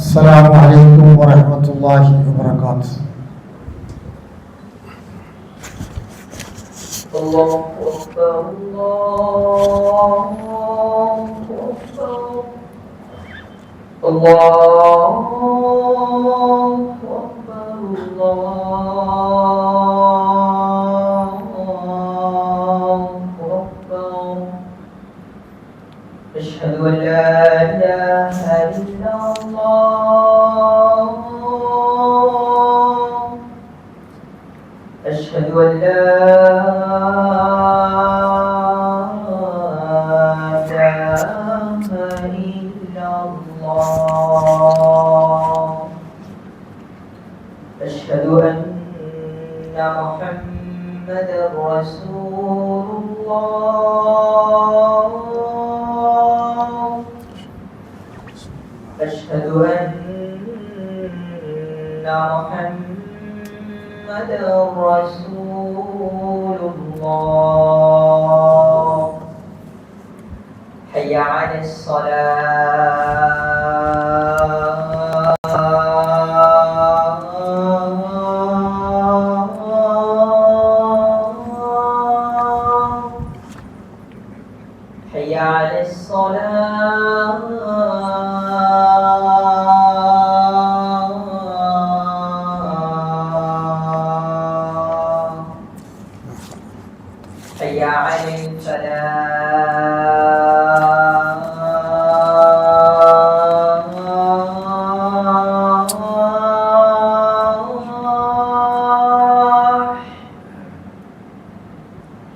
السلام عليكم ورحمة الله وبركاته. الله أكبر الله أكبر الله أكبر الله أكبر. أشهد أن لا إله إلا الله. أشهد أن لا إله إلا الله. أشهد أن محمدا رسول الله. أشهد أن محمدا رسول الله. حي على الصلاة. حي على الصلاة. حي على الفلاح.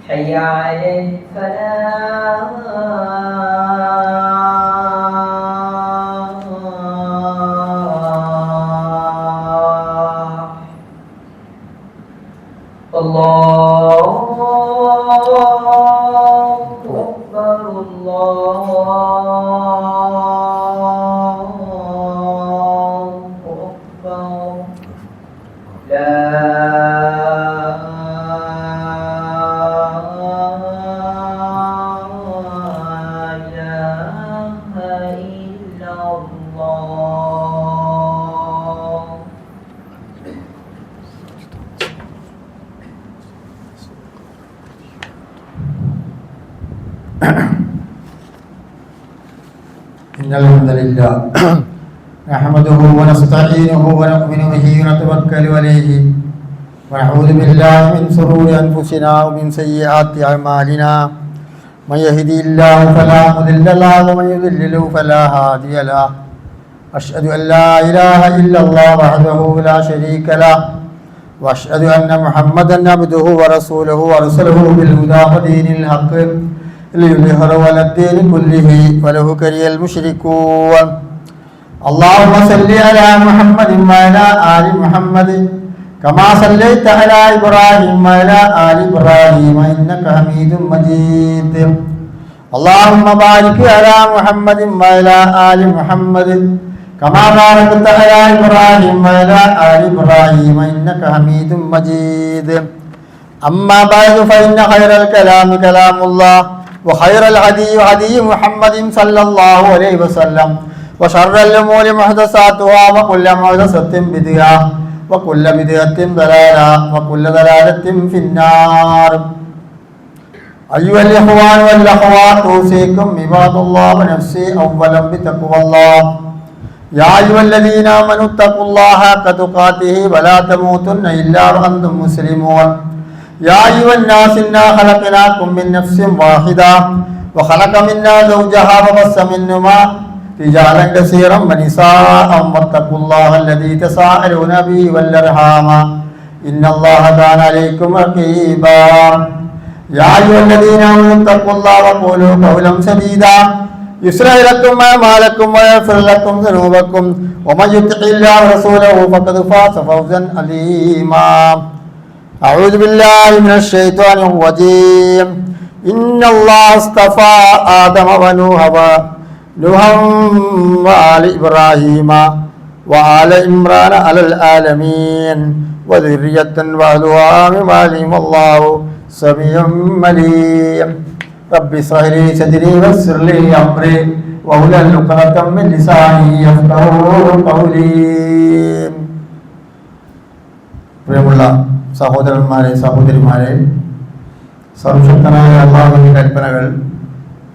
حي على الفلاح. الله أكبر الله أكبر. لا إله إلا الله. إن الحمد لله نحمده ونستعينه ونؤمن به ونتوكل عليه ونعوذ بالله من شرور أنفسنا ومن سيئات أعمالنا. من يهدي الله فلا مضل له ومن يضلل فلا هادي له. أشهد أن لا إله إلا الله وحده لا شريك له وأشهد أن محمدا عبده ورسوله أرسله بالهدى ودين الحق ليظهره على الدين كله ولو كره المشركون. اللهم صل على محمد وعلى آل محمد كما صليت على إبراهيم وعلى آل إبراهيم إنك حميد مجيد. اللهم بارك على محمد وعلى آل محمد كما باركت على إبراهيم وعلى آل إبراهيم إنك حميد مجيد. أما بعد فإن خير الكلام كلام الله وخير الهدي هدي محمد صلى الله عليه وسلم وشر الأمور محدثاتها وكل محدثة بدعة وكل بدعة ضلالة وكل ضلالة في النار. أيها الإخوان والأخوات أوصيكم عباد الله ونفسي أولا بتقوى الله. يا أيها الذين آمنوا اتقوا الله حق تقاته ولا تموتن إلا وأنتم مسلمون. يا أيها الناس إنا خلقناكم من نفس واحدة وخلق منا زوجها وبث منهما رجالا كثيرا ونساء واتقوا الله الذي تساءلون به والأرحام إن الله كان عليكم رقيبا. يا أيها الذين آمنوا اتقوا الله وقولوا قولا سديدا يصلح لكم أعمالكم ويغفر لكم ذنوبكم ومن يطع الله ورسوله فقد فاز فوزا عظيما. أعوذ بالله من الشيطان الرجيم. إن الله اصطفى آدم ونوحا وآل إبراهيم وآل عمران على العالمين وذرية بعضها مما علم الله سميع عليم. റബ്ബി ഇശ്റഹ് ലി സദ്രി വയസ്സിർ ലി അംരി വഹ്ലുൽ ഉഖ്ദതം മിൻ ലിസാനി യഫ്ഖഹൂ ഖൗലി. പ്രിയമുള്ള സഹോദരന്മാരെ, സഹോദരിമാരെ, സർവശക്തനായ അല്ലാഹുവിന്റെ കൽപ്പനകൾ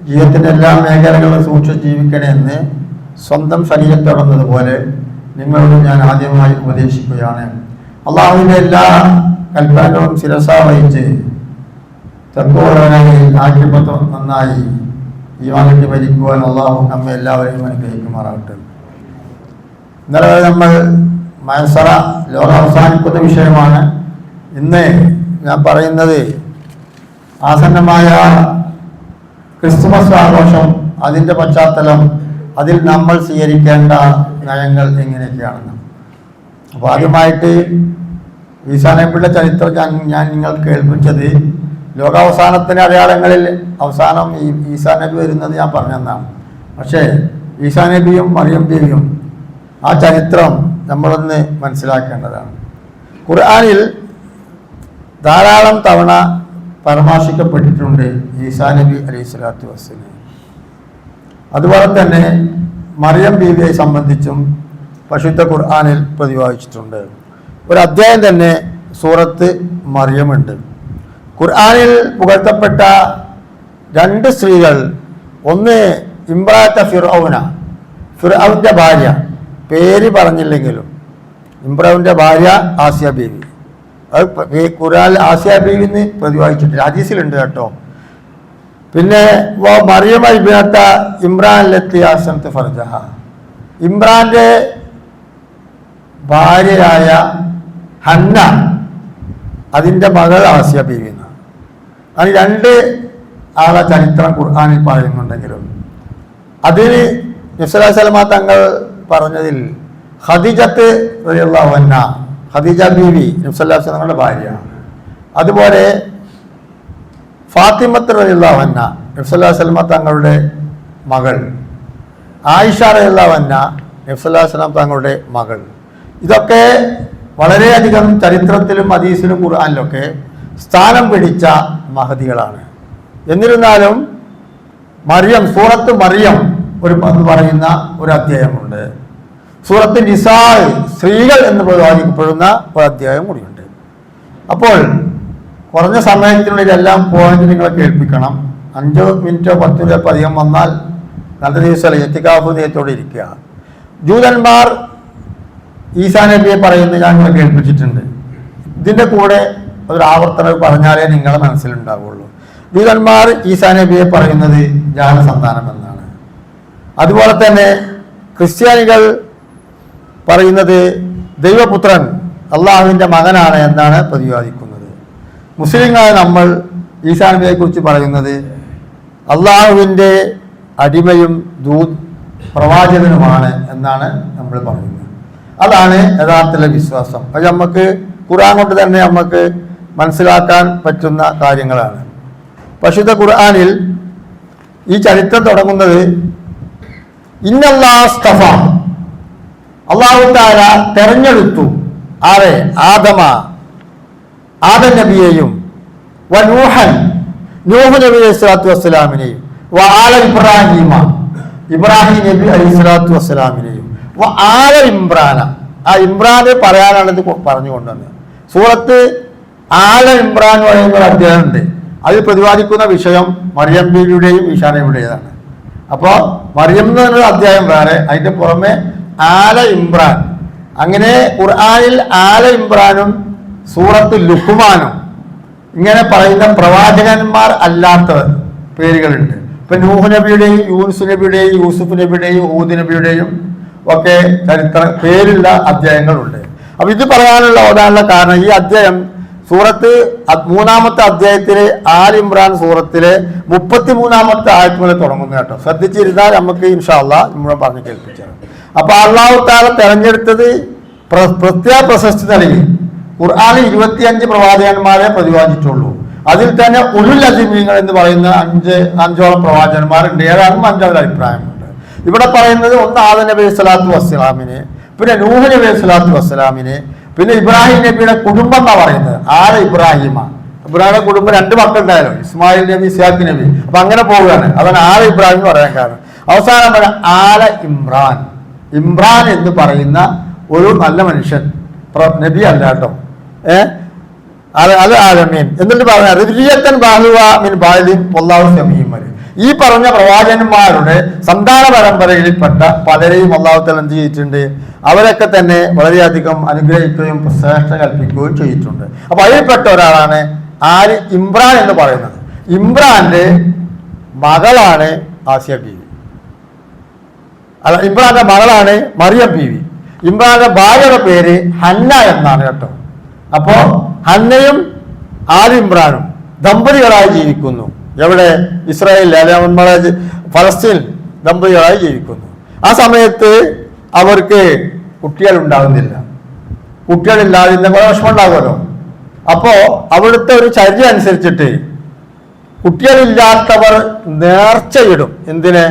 ജീവിതത്തിൻ്റെ എല്ലാ മേഖലകളും സൂക്ഷിച്ച് ജീവിക്കണമെന്ന് സ്വന്തം ശരീരത്തോടുന്നതുപോലെ നിങ്ങളോട് ഞാൻ ആദ്യമായി ഉപദേശിക്കുകയാണ്. അള്ളാഹുവിൻ്റെ എല്ലാ കൽപ്പനകളും ശിരസ വഹിച്ച് തത്വനായി ആക്കിപ്പത്വം നന്നായി ഈമാനിട്ട് ഭരിക്കുവാൻ അള്ളാഹു നമ്മെ എല്ലാവരെയും അനുഗ്രഹിക്കുമാറാകട്ടെ. ഇന്നലെ നമ്മൾ മയസറ ലോകം അവസാനിക്കുന്ന വിഷയമാണ്. ഇന്ന് ഞാൻ പറയുന്നത് ആസന്നമായ ക്രിസ്തുമസ് ആഘോഷം, അതിൻ്റെ പശ്ചാത്തലം, അതിൽ നമ്മൾ സ്വീകരിക്കേണ്ട നയങ്ങൾ എങ്ങനെയൊക്കെയാണെന്ന്. അപ്പോൾ ആദ്യമായിട്ട് ഈസാ നബിയുടെ ചരിത്രം ഞാൻ നിങ്ങൾക്ക് കേൾപ്പിച്ചത് ലോകാവസാനത്തിൻ്റെ അടയാളങ്ങളിൽ അവസാനം ഈ ഈസാ നബി വരുന്നത് ഞാൻ പറഞ്ഞതാണ്. പക്ഷേ ഈസാ നബിയും മറിയം ദേവിയും ആ ചരിത്രം നമ്മളൊന്ന് മനസ്സിലാക്കേണ്ടതാണ്. ഖുർആനിൽ ധാരാളം തവണ പരാമർശിക്കപ്പെട്ടിട്ടുണ്ട് ഈസാ നബി അലൈഹി സ്വലാത്തു വസ്സലാം. അതുപോലെ തന്നെ മറിയം ബീവിയെ സംബന്ധിച്ചും പരിശുദ്ധ ഖുർആനിൽ പ്രതിപാദിച്ചിട്ടുണ്ട്. ഒരു അധ്യായം തന്നെ സൂറത്ത് മറിയമുണ്ട്. ഖുർആനിൽ പുകഴ്ത്തപ്പെട്ട രണ്ട് സ്ത്രീകൾ, ഒന്ന് ഇമ്രാത്ത ഫിർഔന്റെ ഭാര്യ, പേര് പറഞ്ഞില്ലെങ്കിലും ഇമ്രാന്റെ ഭാര്യ ആസിയ ബീവി. അത് ഖുർആനിൽ ആസിയ ബീവി എന്ന് പ്രതിപാദിച്ചിട്ടില്ല, ഹദീസിലുണ്ട് കേട്ടോ. പിന്നെ മറിയം ഇബ്നത്ത ഇമ്രാനിലെത്തി ആസനത്ത് ഫർജഹ, ഇമ്രാന്റെ ഭാര്യയായ ഹന്ന, അതിൻ്റെ മകൾ ആസിയ ബീവി എന്നാണ്. അത് രണ്ട് ആളെ ചരിത്രം ഖുർആനിൽ പറയുന്നുണ്ടെങ്കിലും അതിൽ നബി സല്ലല്ലാഹു അലൈഹി വസല്ലം തങ്ങൾ പറഞ്ഞതിൽ ഖദീജത്ത് റളിയല്ലാഹു അൻഹ, ഖദീജ ബീവി നബി സല്ലല്ലാഹു അലൈഹി വസല്ലമയുടെ ഭാര്യ, അതുപോലെ ഫാത്തിമത്ത് റളിയല്ലാഹു അൻഹ നബി സല്ലല്ലാഹു അലൈഹി വസല്ലം തങ്ങളുടെ മകൾ, ആയിഷ റളിയല്ലാഹു അൻഹ നബി സല്ലല്ലാഹു അലൈഹി വസല്ലം തങ്ങളുടെ മകൾ. ഇതൊക്കെ വളരെയധികം ചരിത്രത്തിലും ഹദീസിലും ഖുർആനിലൊക്കെ സ്ഥാനം പിടിച്ച മഹദികളാണ്. എന്നിരുന്നാലും മറിയം, സൂറത്ത് മറിയം എന്ന് പറയുന്ന ഒരു അധ്യായമുണ്ട്. സൂറത്ത് നിസാ, സ്ത്രീകൾ എന്ന് പ്രതിപാദിക്കപ്പെടുന്ന ഒരു അധ്യായം കൂടിയുണ്ട്. അപ്പോൾ കുറഞ്ഞ സമയത്തിനുള്ളിൽ എല്ലാം പോയിന്റ് നിങ്ങളെ കേൾപ്പിക്കണം. 5 മിനിറ്റോ 10 മിനിറ്റോ അധികം വന്നാൽ നല്ല ദിവസമല്ല, എത്തിക്കാഫ് നേരത്തോടെ ഇരിക്കുക. ജൂതന്മാർ ഈസാ നബിയെ പറയുന്നത് ഞാൻ നിങ്ങളെ കേൾപ്പിച്ചിട്ടുണ്ട്. ഇതിൻ്റെ കൂടെ ഒരു ആവർത്തനം പറഞ്ഞാലേ നിങ്ങളെ മനസ്സിലുണ്ടാവുള്ളൂ. ജൂതന്മാർ ഈസാ നബിയെ പറയുന്നത് ജാതസന്താനം എന്നാണ്. അതുപോലെ തന്നെ ക്രിസ്ത്യാനികൾ പറയുന്നത് ദൈവപുത്രൻ അള്ളാഹുവിൻ്റെ മകനാണ് എന്നാണ് പ്രതിപാദിക്കുന്നത്. മുസ്ലിങ്ങളായ നമ്മൾ ഈസാ നബിയെ കുറിച്ച് പറയുന്നത് അള്ളാഹുവിൻ്റെ അടിമയും പ്രവാചകനുമാണ് എന്നാണ് നമ്മൾ പറയുന്നത്. അതാണ് യഥാർത്ഥത്തിലെ വിശ്വാസം. അത് നമുക്ക് ഖുർആൻ കൊണ്ട് തന്നെ നമുക്ക് മനസ്സിലാക്കാൻ പറ്റുന്ന കാര്യങ്ങളാണ്. പരിശുദ്ധ ഖുർആനിൽ ഈ ചരിത്രം തുടങ്ങുന്നത് ഇന്നല്ലാഹ് അല്ലാഹു തആല തെരഞ്ഞെടുത്തു ആദം നബിയെയും നൂഹ് നബി അലൈഹി സ്വലാത്തു വസ്സലാമിനെയും ഇബ്രാഹിം നബി അലൈഹി സ്വലാത്തു വസ്സലാമിനെയും ഇമ്രാന, ആ ഇമ്രാനെ പറയാനാണ് ഇത് പറഞ്ഞുകൊണ്ടുവന്നത്. സൂറത്ത് ഇമ്രാൻ എന്ന് പറയുന്ന ഒരു അധ്യായമുണ്ട്. അതിൽ പ്രതിപാദിക്കുന്ന വിഷയം മറിയം ബീവിയുടെയും ഈസാ നബിയുടേതാണ്. അപ്പോൾ മറിയം എന്ന് പറഞ്ഞൊരു അധ്യായം വേറെ, അതിൻ്റെ പുറമെ ഇമ്രാൻ. അങ്ങനെ ഖുർആനിൽ ഇമ്രാനും സൂറത്ത് ലുഖ്മാനും ഇങ്ങനെ പറയുന്ന പ്രവാചകന്മാർ അല്ലാത്ത പേരുകളുണ്ട്. ഇപ്പൊ നൂഹ് നബിയുടെയും യൂനുസ് നബിയുടെയും യൂസുഫ് നബിയുടെയും ഹൂദ് നബിയുടെയും ഒക്കെ ചരിത്ര പേരുള്ള അധ്യായങ്ങളുണ്ട്. അപ്പൊ ഇത് ഓടാനുള്ള കാരണം ഈ അധ്യായം സൂറത്ത് 3-ാമത്തെ അധ്യായത്തിലെ ഇമ്രാൻ സൂറത്തിലെ 33-ാമത്തെ ആയത്ത് മുതൽ തുടങ്ങുന്നു കേട്ടോ. ശ്രദ്ധിച്ചിരുന്നാൽ നമുക്ക് ഇൻഷാ അല്ലാഹ് നമ്മൾ പറഞ്ഞു കേൾപ്പിച്ചാണ്. അപ്പൊ അല്ലാഹു തആല തെരഞ്ഞെടുത്തത് പ്രത്യേക പ്രശസ്തി നൽകി. ഖുർആനിൽ 25 പ്രവാചകന്മാരെ പ്രതിപാദിച്ചിട്ടുള്ളൂ. അതിൽ തന്നെ ഉലുൽ അസ്മീങ്ങൾ എന്ന് പറയുന്ന 5ഓളം പ്രവാചകന്മാരുണ്ട്. ഏതാനും 5 അഭിപ്രായമുണ്ട്. ഇവിടെ പറയുന്നത് ഒന്ന് ആദം നബി സ്വലാത്തു വസ്സലാമിനെ, പിന്നെ നൂഹ് നബി സ്വലാത്തു വസ്സലാമിനെ, പിന്നെ ഇബ്രാഹിം നബിയുടെ കുടുംബം എന്നാ പറയുന്നത് ഇബ്രാഹിമ. ഇബ്രാഹിം കുടുംബം 2 മക്കളുണ്ടായാലും ഇസ്മായിൽ നബി ഇസ്ഹാഖ് നബി. അപ്പൊ അങ്ങനെ പോവുകയാണ്. അതാണ് ആല ഇബ്രാഹിം എന്ന് പറയാൻ കാരണം. അവസാനം പറയാം ആല ഇമ്രാൻ. ഇമ്രാൻ എന്ന് പറയുന്ന ഒരു നല്ല മനുഷ്യൻ, നബി അല്ല കേട്ടോ, അത് ആലമീൻ. എന്നിട്ട് പറഞ്ഞ റിജിയത്തൻ ബാഹുവ മിൻ ബാലിൻ വല്ലാഹു സമീഉൻ അലീം. ഈ പറഞ്ഞ പ്രവാചകന്മാരുടെ സന്താന പരമ്പരയിൽപ്പെട്ട പലരെയും അല്ലാഹു തആല എന്ത് ചെയ്തിട്ടുണ്ട്? അവരൊക്കെ തന്നെ വളരെയധികം അനുഗ്രഹിക്കുകയും ശ്രേഷ്ഠ കൽപ്പിക്കുകയും ചെയ്തിട്ടുണ്ട്. അപ്പൊ അതിൽപ്പെട്ട ഒരാളാണ് ആര്? ഇമ്രാൻ എന്ന് പറയുന്നത്. ഇമ്രാന്റെ മകളാണ് ആസിയ ബീവി. അല്ല, ഇമ്രാന്റെ മകളാണ് മറിയം ബീവി. ഇമ്രാന്റെ ഭാര്യയുടെ പേര് ഹന്ന എന്നാണ് കേട്ടോ. അപ്പോ ഹന്നയും ആൽ ഇമ്രാനും ദമ്പതികളായി ജീവിക്കുന്നു. എവിടെ? ഇസ്രായേലിൽ, അല്ലെങ്കിൽ നമ്മളെ ഫലസ്തീൻ ദമ്പതികളായി ജീവിക്കുന്നു. ആ സമയത്ത് അവർക്ക് കുട്ടികൾ ഉണ്ടാകുന്നില്ല. കുട്ടികളില്ലാതെ കുറെ വിഷമം ഉണ്ടാകുമല്ലോ. അപ്പോ അവിടുത്തെ ഒരു ചര്യ അനുസരിച്ചിട്ട് കുട്ടികളില്ലാത്തവർ നേർച്ചയിടും. എന്തിന്?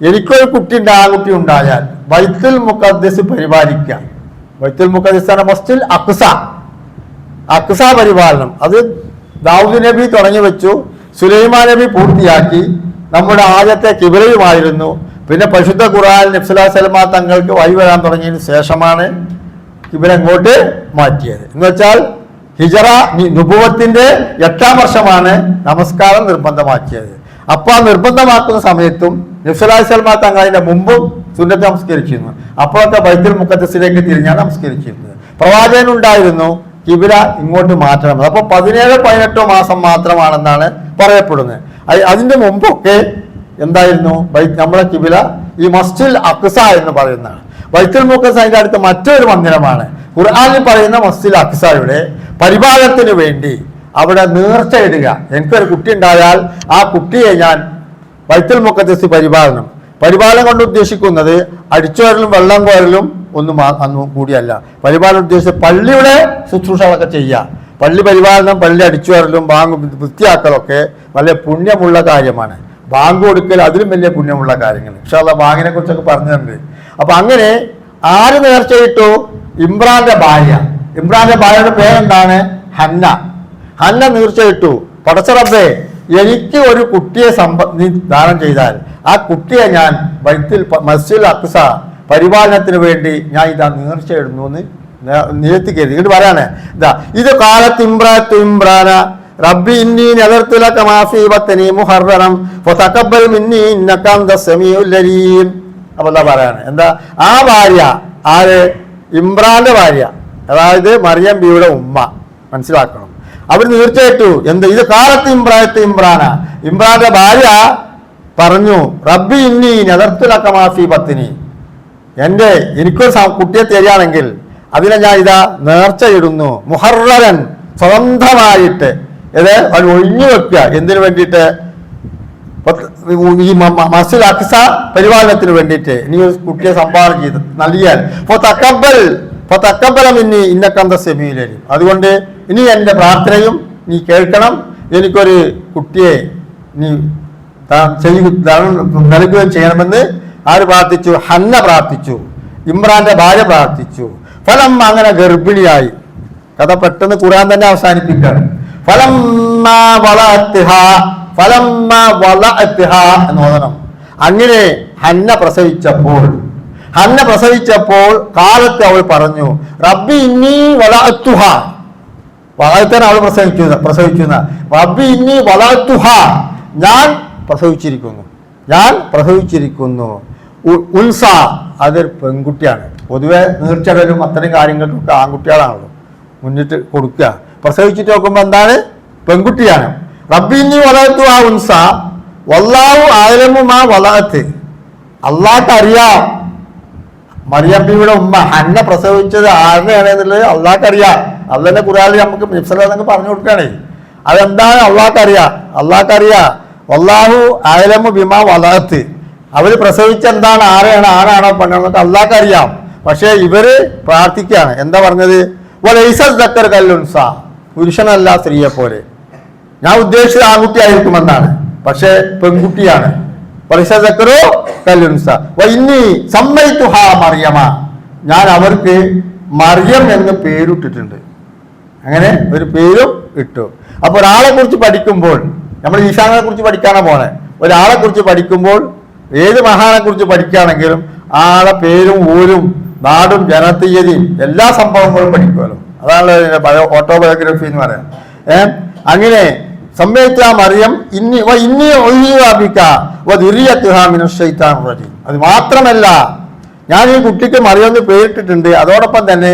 എനിക്കൊരു കുട്ടിൻ്റെ ആൺകുട്ടി ഉണ്ടായാൽ ബൈത്തുൽ മുഖദ്ദസ് പരിപാലിക്കാം. ബൈത്തുൽ മുഖദ്ദസ് മസ്ജിദുൽ അഖ്സ പരിപാലനം അത് ദാവൂദ് നബി തുടങ്ങി വെച്ചു. സുലൈമാൻ നബി പൂർത്തിയാക്കി. നമ്മുടെ ആദ്യത്തെ കിബിലയുമായിരുന്നു. പിന്നെ പരിശുദ്ധ ഖുർആൻ നബി സല്ലല്ലാഹു അലൈഹി വസല്ലം തങ്ങൾക്ക് വഴി വരാൻ തുടങ്ങിയതിന് ശേഷമാണ് കിബില അങ്ങോട്ട് മാറ്റിയത്. എന്ന് വെച്ചാൽ ഹിജറ നുബുവത്തിന്റെ 8ാം വർഷമാണ് നമസ്കാരം നിർബന്ധമാക്കിയത്. അപ്പൊ ആ നിർബന്ധമാക്കുന്ന സമയത്തും നബി സല്ലല്ലാഹു അലൈഹി വസല്ലം തങ്ങൾ അതിന്റെ മുമ്പും സുന്നത്ത് നമസ്കരിച്ചിരുന്നു. അപ്പോഴൊക്കെ ബൈത്തുൽ മുഖദ്ദസിലേക്ക് തിരിഞ്ഞാണ് നമസ്കരിച്ചിരുന്നത്. പ്രവാചകൻ ഉണ്ടായിരുന്നു കിബില ഇങ്ങോട്ട് മാറ്റണം. അപ്പൊ 17-18 മാസം മാത്രമാണെന്നാണ് പറയപ്പെടുന്നത്. അതിന്റെ മുമ്പൊക്കെ എന്തായിരുന്നു? നമ്മളെ കിബില ഈ മസ്ജിദുൽ അഖ്സ എന്ന് പറയുന്നതാണ്. ബൈത്തുൽ മുഖദ്ദസ് അതിന്റെ അടുത്ത് മറ്റൊരു മന്ദിരമാണ്. ഖുർആനിൽ പറയുന്ന മസ്ജിദുൽ അഖ്സയുടെ പരിപാലനത്തിന് വേണ്ടി അവിടെ നേർച്ച ഇടുക. എനിക്കൊരു കുട്ടി ഉണ്ടായാൽ ആ കുട്ടിയെ ഞാൻ ബൈത്തുൽ മുഖദ്ദസ് പരിപാലനം കൊണ്ട് ഉദ്ദേശിക്കുന്നത് അടിച്ചുവരലും വെള്ളം കോരലും ഒന്നും കൂടിയല്ല. പരിപാലനം ഉദ്ദേശിച്ച് പള്ളിയുടെ ശുശ്രൂഷകളൊക്കെ ചെയ്യുക. പള്ളി പരിപാലനം, പള്ളി അടിച്ചുവരലും ബാങ്ക് വൃത്തിയാക്കലൊക്കെ വളരെ പുണ്യമുള്ള കാര്യമാണ്. ബാങ്ക് കൊടുക്കൽ അതിലും വലിയ പുണ്യമുള്ള കാര്യങ്ങൾ. ഇൻഷാ അല്ലാഹ് ബാങ്കിനെ കുറിച്ചൊക്കെ പറഞ്ഞിട്ടുണ്ട്. അപ്പൊ അങ്ങനെ ആര് നേർച്ചയിട്ടു? ഇമ്രാന്റെ ഭാര്യ. ഇമ്രാന്റെ ഭാര്യയുടെ പേരെന്താണ്? ഹന്ന. ഹന്ന നേർച്ചയിട്ടു, പടച്ചറബ്ബേ എനിക്ക് ഒരു കുട്ടിയെ നീ ദാനം ചെയ്താൽ ആ കുട്ടിയെ ഞാൻ മസ്ജിദുൽ അഖ്സ പരിപാലനത്തിന് വേണ്ടി ഞാൻ ഇതാ നേർച്ചയിടുന്നു എന്ന് നിരത്തിക്കരുത്. ഇങ്ങോട്ട് പറയാണ്, ഇതാ ഇത് കാലത്ത് ഇമ്രാന റബ്ബി ഇന്നി നദർതു ലക മാ ഫീ ബത്നി മുഹററം ഫതഖബ്ബൽ മിന്നി ഇന്നക അൻതസ് സമീഉൽ അലീം. അപ്പോൾ എന്താ പറയാണ്? എന്താ ആ ഭാര്യ ആര്? ഇമ്രാന്റെ ഭാര്യ, അതായത് മറിയം ബീവിയുടെ ഉമ്മ. മനസ്സിലാക്കണം. അവർ തീർച്ചയായിട്ടും എന്ത് ഇത് കാലത്ത് ഇമ്രാന ഇമ്രാന്റെ ഭാര്യ പറഞ്ഞു, റബ്ബി ഇന്നി നദർതു ലക മാ ഫീ ബത്നി, എനിക്കൊരു കുട്ടിയെ തരികയാണെങ്കിൽ അതിനെ ഞാൻ ഇതാ നേർച്ചയിടുന്നു. മുഹററൻ സ്വതന്ത്രമായിട്ട്, അത് ഒഴിഞ്ഞു വെക്കുക. എന്തിനു വേണ്ടിയിട്ട്? ഈ മസ്ജിദുൽ അഖ്സ പരിപാലനത്തിന് വേണ്ടിയിട്ട് നീ ഒരു കുട്ടിയെ സംഭാവന ചെയ്ത് നൽകിയാൽ മിന്നി ഇന്നക അൻതസ് സമീഉൽ അലീം. അതുകൊണ്ട് ഇനി എൻ്റെ പ്രാർത്ഥനയും നീ കേൾക്കണം. എനിക്കൊരു കുട്ടിയെ നീ നൽകുകയും ചെയ്യണമെന്ന് ആര് പ്രാർത്ഥിച്ചു? ഹന്ന പ്രാർത്ഥിച്ചു. ഇമ്രാന്റെ ഭാര്യ പ്രാർത്ഥിച്ചു. ഫലം അങ്ങനെ ഗർഭിണിയായി. കഥ പെട്ടെന്ന് ഖുർആൻ തന്നെ അവസാനിപ്പിക്കുകയാണ്. എന്ന് ഓതണം. അങ്ങനെ ഹന്ന പ്രസവിച്ചപ്പോൾ കാലത്ത് അവൾ പറഞ്ഞു, റബ്ബി ഇന്നി വളഅത്തുഹ. വളഅത്തന അവൾ പ്രസവിച്ചു. റബ്ബി ഇന്നി വളഅത്തുഹ, ഞാൻ പ്രസവിച്ചിരിക്കുന്നു. ഉൽസ, അതൊരു പെൺകുട്ടിയാണ്. പൊതുവെ നീർച്ചടലും അത്തരം കാര്യങ്ങൾക്കൊക്കെ ആൺകുട്ടികളാണല്ലോ മുന്നിട്ട് കൊടുക്കുക. പ്രസവിച്ചിട്ട് നോക്കുമ്പോൾ എന്താണ്? പെൺകുട്ടിയാണ്. റബ്ബിന്നി വളഅത്തു ആ ഉൻസ വല്ലാഹു അഅലമു മാ വളഅത്ത്. അള്ളാഹ്ക്ക് അറിയാം. മറിയം ബീവിയുടെ ഉമ്മ ഹന്ന പ്രസവിച്ചത് ആരുടെയാണ് എന്നുള്ളത് അള്ളാഹ്ക്ക് അറിയാം. അള്ളാഹിന്റെ ഖുർആനിൽ നമുക്ക് നബി പറഞ്ഞു കൊടുക്കുകയാണേ. അതെന്താണ്? അള്ളാഹ്ക്ക് അറിയാം. വല്ലാഹു അഅലമു ബിമാ വളഅത്ത്. അവര് പ്രസവിച്ച എന്താണ്, ആരാണോ പെണ്ണാണെന്നൊക്കെ അള്ളാഹ്ക്ക് അറിയാം. പക്ഷെ ഇവര് പ്രാർത്ഥിക്കുകയാണ്. എന്താ പറഞ്ഞത്? വലൈസ ദക്കർ കല്ലുൻസ, പുരുഷനല്ല സ്ത്രീയെ പോലെ. ഞാൻ ഉദ്ദേശിച്ചത് ആൺകുട്ടിയായിരിക്കുമെന്നാണ്, പക്ഷെ പെൺകുട്ടിയാണ്. വലൈസ ദക്കറു കല്ലുൻസ വഇന്നി സമ്മൈതുഹാ മറിയമ, ഞാൻ അവർക്ക് മറിയം എന്ന് പേരിട്ടിട്ടുണ്ട്. അങ്ങനെ ഒരു പേരും ഇട്ടു. അപ്പൊ ഒരാളെ കുറിച്ച് പഠിക്കുമ്പോൾ, നമ്മൾ ഈശാനെ കുറിച്ച് പഠിക്കാനാ പോണെ, ഒരാളെ കുറിച്ച് പഠിക്കുമ്പോൾ ഏത് മഹാനെ കുറിച്ച് പഠിക്കുകയാണെങ്കിലും ആളെ പേരും ഊരും നാടും ജനതീയതയും എല്ലാ സംഭവങ്ങളും പഠിക്കുമല്ലോ. അതാണ് ഓട്ടോബയോഗ്രഫി എന്ന് പറയാം. അങ്ങനെ സംഭവിച്ച മറിയം അത് മാത്രമല്ല, ഞാൻ ഈ കുട്ടിക്ക് മറിയം എന്ന് പേരിട്ടിട്ടുണ്ട്. അതോടൊപ്പം തന്നെ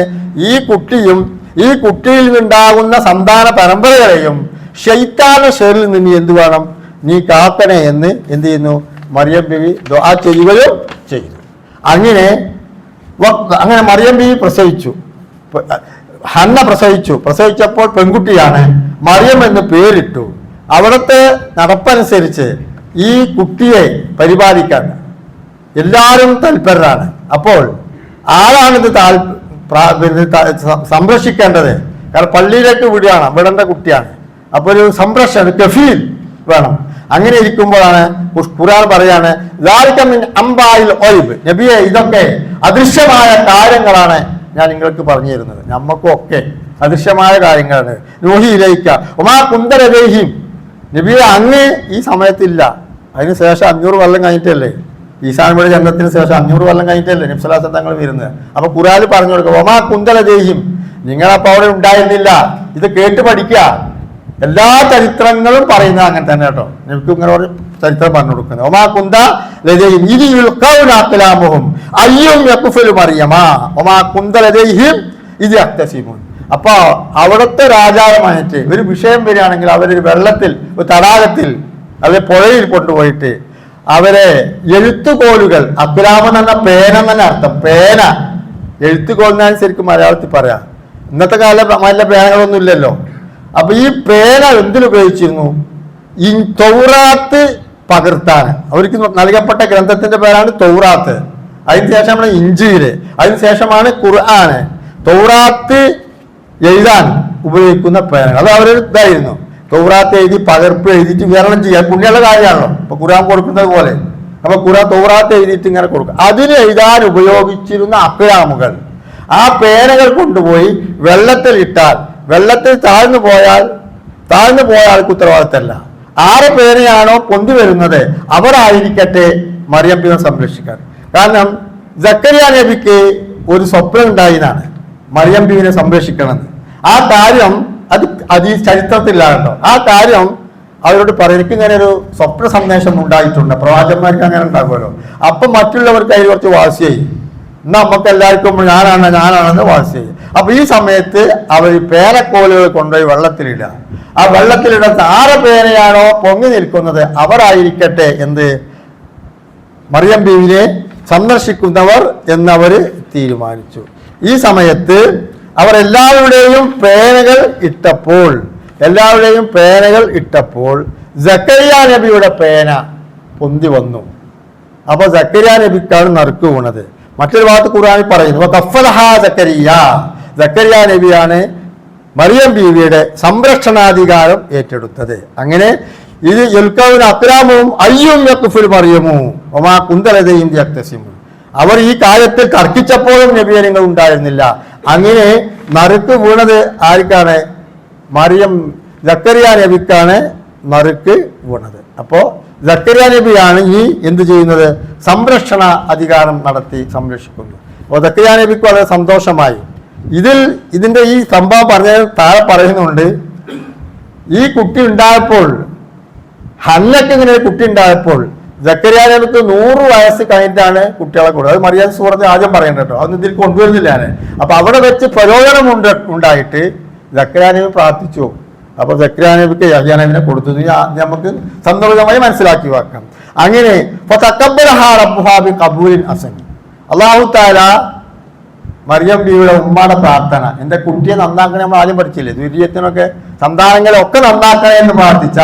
ഈ കുട്ടിയും ഈ കുട്ടിയിൽ നിന്നുണ്ടാകുന്ന സന്താന പരമ്പരകളെയും ശൈത്താന ഷെറിൽ നിന്ന് എന്ത് വേണം, നീ കാക്കണേ എന്ന് എന്ത് ചെയ്യുന്നു, മറിയം ബീവി ദുആ ചെയ്യുകയും ചെയ്തു. അങ്ങനെ മറിയം ബീവി പ്രസവിച്ചു. ഹന്ന പ്രസവിച്ചപ്പോൾ പെൺകുട്ടിയാണ്, മറിയം എന്ന് പേരിട്ടു. അവിടുത്തെ നടപ്പനുസരിച്ച് ഈ കുട്ടിയെ പരിപാലിക്കാൻ എല്ലാവരും തൽപരരാണ്. അപ്പോൾ ആരാണിത് സംരക്ഷിക്കേണ്ടത്? കാരണം പള്ളിയിലേക്ക് വിടുകയാണ്, വിടേണ്ട കുട്ടിയാണ്. അപ്പോൾ ഒരു സംരക്ഷണം, കഫീൽ വേണം. അങ്ങനെ ഇരിക്കുമ്പോഴാണ് ഖുർആൻ പറയാണ്, നബിയെ, ഇതൊക്കെ അദൃശ്യമായ കാര്യങ്ങളാണ് ഞാൻ നിങ്ങൾക്ക് പറഞ്ഞു തരുന്നത്. നമ്മക്കും ഒക്കെ അദൃശ്യമായ കാര്യങ്ങളാണ്. നൂഹിയിലേക്ക ഒമാ കുന്തരദേഹിം, നബിയെ അങ്ങ് ഈ സമയത്തില്ല, അതിന് ശേഷം 500 കൊല്ലം കഴിഞ്ഞിട്ടല്ലേ, ഈസാനയുടെ ജന്മത്തിന് ശേഷം 500 കൊല്ലം കഴിഞ്ഞിട്ടല്ലേ നബ്സലാസം തങ്ങൾ വരുന്നത്. അപ്പൊ ഖുർആനിൽ പറഞ്ഞു കൊടുക്കുക, ഒമാ കുന്തരദേഹിം, നിങ്ങളപ്പോ അവിടെ ഉണ്ടായിരുന്നില്ല. ഇത് കേട്ട് പഠിക്കുക. എല്ലാ ചരിത്രങ്ങളും പറയുന്നത് അങ്ങനെ തന്നെ കേട്ടോ. എനിക്ക് ഇങ്ങനെ ഒരു ചരിത്രം പറഞ്ഞു കൊടുക്കുന്നത്. ഒമാ കുന്ത ലദൈഹിം ഇദ് യുൽഖൗന അഖ്ലാമുഹും അയ്യും യഖ്ഫുലു മറിയമാ ഒമാ കുന്ത ലദൈഹിം ഇദ് യഖ്തസിമൂൻ. അപ്പൊ അവിടുത്തെ രാജാവുമായിട്ട് ഒരു വിഷയം വരികയാണെങ്കിൽ അവരൊരു വെള്ളത്തിൽ, ഒരു തടാകത്തിൽ, അവരെ പുഴയിൽ കൊണ്ടുപോയിട്ട് അവരെ എഴുത്തുകോലുകൾ, അഖ്ലാം എന്ന പേന തന്നെ അർത്ഥം, പേന, എഴുത്തുകോലിനാണ് ശരിക്കും മലയാളത്തിൽ പറയാം. ഇന്നത്തെ കാലം നല്ല പേനകളൊന്നും ഇല്ലല്ലോ. അപ്പൊ ഈ പേന എന്തിനുപയോഗിച്ചിരുന്നു? ഈ തൗറാത്ത് പകർത്താൻ. അവർക്ക് നൽകപ്പെട്ട ഗ്രന്ഥത്തിന്റെ പേരാണ് തൗറാത്ത്. അതിനുശേഷമാണ് ഇഞ്ചീല്, അതിനുശേഷമാണ് ഖുർആന്. തൗറാത്ത് എഴുതാൻ ഉപയോഗിക്കുന്ന പേനകൾ അത് അവരൊരു ഇതായിരുന്നു. തൗറാത്ത് എഴുതി പകർപ്പ് എഴുതിയിട്ട് വിതരണം ചെയ്യാൻ പുണ്യമുള്ള കാര്യമാണല്ലോ. ഇപ്പൊ ഖുർആൻ കൊടുക്കുന്നത് പോലെ. അപ്പൊ തൗറാത്ത് എഴുതിയിട്ട് ഇങ്ങനെ കൊടുക്കും. അതിന് എഴുതാൻ ഉപയോഗിച്ചിരുന്ന അഖ്ലാമുകൾ, ആ പേനകൾ കൊണ്ടുപോയി വെള്ളത്തിൽ ഇട്ടാൽ, വെള്ളത്തിൽ താഴ്ന്നു പോയാൽ ഉത്തരവാദിത്തമല്ല. ആരെ പേനയാണോ പൊന്തി വരുന്നത് അവരായിരിക്കട്ടെ മറിയം ബീവിയെ സംരക്ഷിക്കാൻ. കാരണം സക്കരിയ നബിക്ക് ഒരു സ്വപ്നം ഉണ്ടായിന്നാണ്, മറിയം ബീവിനെ സംരക്ഷിക്കണമെന്ന്. ആ കാര്യം അത് ഈ ചരിത്രത്തിലാകട്ടോ. ആ കാര്യം അവരോട് പറയും, എനിക്ക് ഇങ്ങനെ ഒരു സ്വപ്ന സന്ദേശം ഉണ്ടായിട്ടുണ്ട്. പ്രവാചകന്മാർക്ക് അങ്ങനെ ഉണ്ടാകുമല്ലോ. അപ്പം മറ്റുള്ളവർക്ക് അതിൽ കുറച്ച് വാശിയായി, എന്നാ നമുക്ക് എല്ലാവർക്കും ഞാനാണെന്ന് വാശിയായി. അപ്പൊ ഈ സമയത്ത് അവർ പേനക്കോലുകൾ കൊണ്ടുപോയി വെള്ളത്തിലിടുക. ആ വെള്ളത്തിലിടുന്ന ആരെ പേനയാണോ പൊങ്ങി നിൽക്കുന്നത് അവരായിരിക്കട്ടെ എന്ത് മറിയം ബീവിനെ സന്ദർശിക്കുന്നവർ എന്നവര് തീരുമാനിച്ചു. ഈ സമയത്ത് അവർ എല്ലാവരുടെയും പേനകൾ ഇട്ടപ്പോൾ സക്കരിയ നബിയുടെ പേന പൊന്തി വന്നു. അപ്പൊ സക്കരിയ നബിക്കാണ് നറുക്ക് വീണത്. മറ്റൊരു ഭാഗത്ത് ഖുർആനിൽ പറയുന്നു, സക്കരിയ നബിയാണ് മറിയം ബീവിയുടെ സംരക്ഷണാധികാരം ഏറ്റെടുത്തത്. അങ്ങനെ ഇത് യുൽഖൗന അഖ്ലാമുഹും അയ്യും യഖ്ഫുൽ മറിയമു വമാ കുന്ത ലദൈഹിം യഖ്തസിമൂൻ. അവർ ഈ കാര്യത്തിൽ തർക്കിച്ചപ്പോഴും നബിയെ നിങ്ങൾ ഉണ്ടായിരുന്നില്ല. അങ്ങനെ നറുക്ക് വീണത് ആർക്കാണ്? സക്കരിയ നബിക്കാണ് നറുക്ക് വീണത്. അപ്പോ സക്കരിയ നബിയാണ് ഈ എന്ത് ചെയ്യുന്നത്? സംരക്ഷണ അധികാരം നടത്തി സംരക്ഷിക്കുന്നു. അപ്പോൾ സക്കരിയ നബിക്ക് വളരെ സന്തോഷമായി. ഇതിന്റെ ഈ സംഭവം താഴെ പറയുന്നുണ്ട്, ഈ കുട്ടി ഉണ്ടായപ്പോൾ, ഹന്നക്ക് ഇങ്ങനെ ഒരു കുട്ടി ഉണ്ടായപ്പോൾ സക്കരിയ നബിക്ക് 100 വയസ്സ് കഴിഞ്ഞിട്ടാണ് കുട്ടികളെ കൊടുത്തത്. അത് മറിയം സൂറത്തിൽ ആദ്യം പറയണ്ട കേട്ടോ, അതൊന്നും ഇതിൽ കൊണ്ടുവരുന്നില്ല ഞാൻ. അപ്പൊ അവിടെ വെച്ച് പ്രയോജനം ഉണ്ടായിട്ട് സക്കരിയ നബി പ്രാർത്ഥിച്ചു. അപ്പൊ സക്കരിയ നബിക്ക് യഹ്യാ നബിനെ കൊടുത്തു. നമുക്ക് സന്ദർഭമായി മനസ്സിലാക്കി വെക്കാം. അങ്ങനെ അല്ലാഹു തആല മറിയം ബീവിയുടെ ഉമ്മയുടെ പ്രാർത്ഥന, എന്റെ കുട്ടിയെ നന്നാക്കണേ, നമ്മൾ ആദ്യം പഠിച്ചില്ലേ, ദുര്യത്തിനൊക്കെ സന്താനങ്ങളെ ഒക്കെ നന്നാക്കണേ എന്ന് പ്രാർത്ഥിച്ച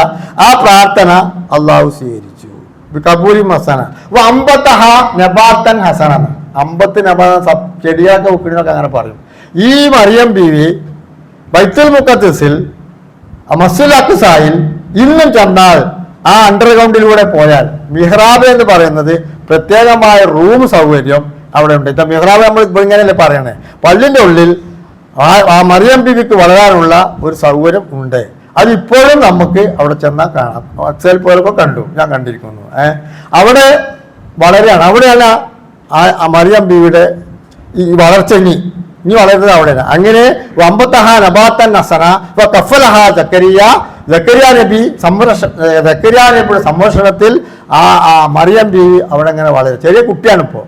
ആ പ്രാർത്ഥന അള്ളാഹു സ്വീകരിച്ചു. കബൂലിൻ ഹസന അമ്പത്തഹ നബാത്തൻ ഹസന, അമ്പത്ത് ചെടിയൊക്കെ വെക്കണൊക്കെ അങ്ങനെ പറയും. ഈ മറിയം ബീവി ബൈത്തുൽ മുഖദ്ദസിൽ മസ്ജിദുൽ അഖ്സായിൽ ഇന്നും ചെന്നാൽ, ആ അണ്ടർഗ്രൗണ്ടിലൂടെ പോയാൽ മിഹ്റാബ് എന്ന് പറയുന്നത് പ്രത്യേകമായ റൂം സൗകര്യം അവിടെ ഉണ്ട്. മിഹ്റാബ് നമ്മൾ ഇപ്പൊ ഇങ്ങനെയല്ലേ പറയണേ, പള്ളിന്റെ ഉള്ളിൽ ആ മറിയം ബീവിക്ക് വളരാനുള്ള ഒരു സൗകര്യം ഉണ്ട്. അതിപ്പോഴും നമുക്ക് അവിടെ ചെന്നാൽ കാണാം. അക്സൽ പോലൊക്കെ കണ്ടു, ഞാൻ കണ്ടിരിക്കുന്നു. അവിടെ വളരെയാണ്. അവിടെയാണ് ആ മറിയം ബീവിയുടെ ഈ വളർച്ച ഇനി വളരുന്നത് അവിടെയാണ്. അങ്ങനെ വമ്പത്തഹ നബാത്തൻ നസന കഫലഹ സക്കരിയ നബിയുടെ സംരക്ഷണത്തിൽ ആ മറിയം ബീവി അവിടെ അങ്ങനെ വളരെ ചെറിയ കുട്ടിയാണ്. ഇപ്പോൾ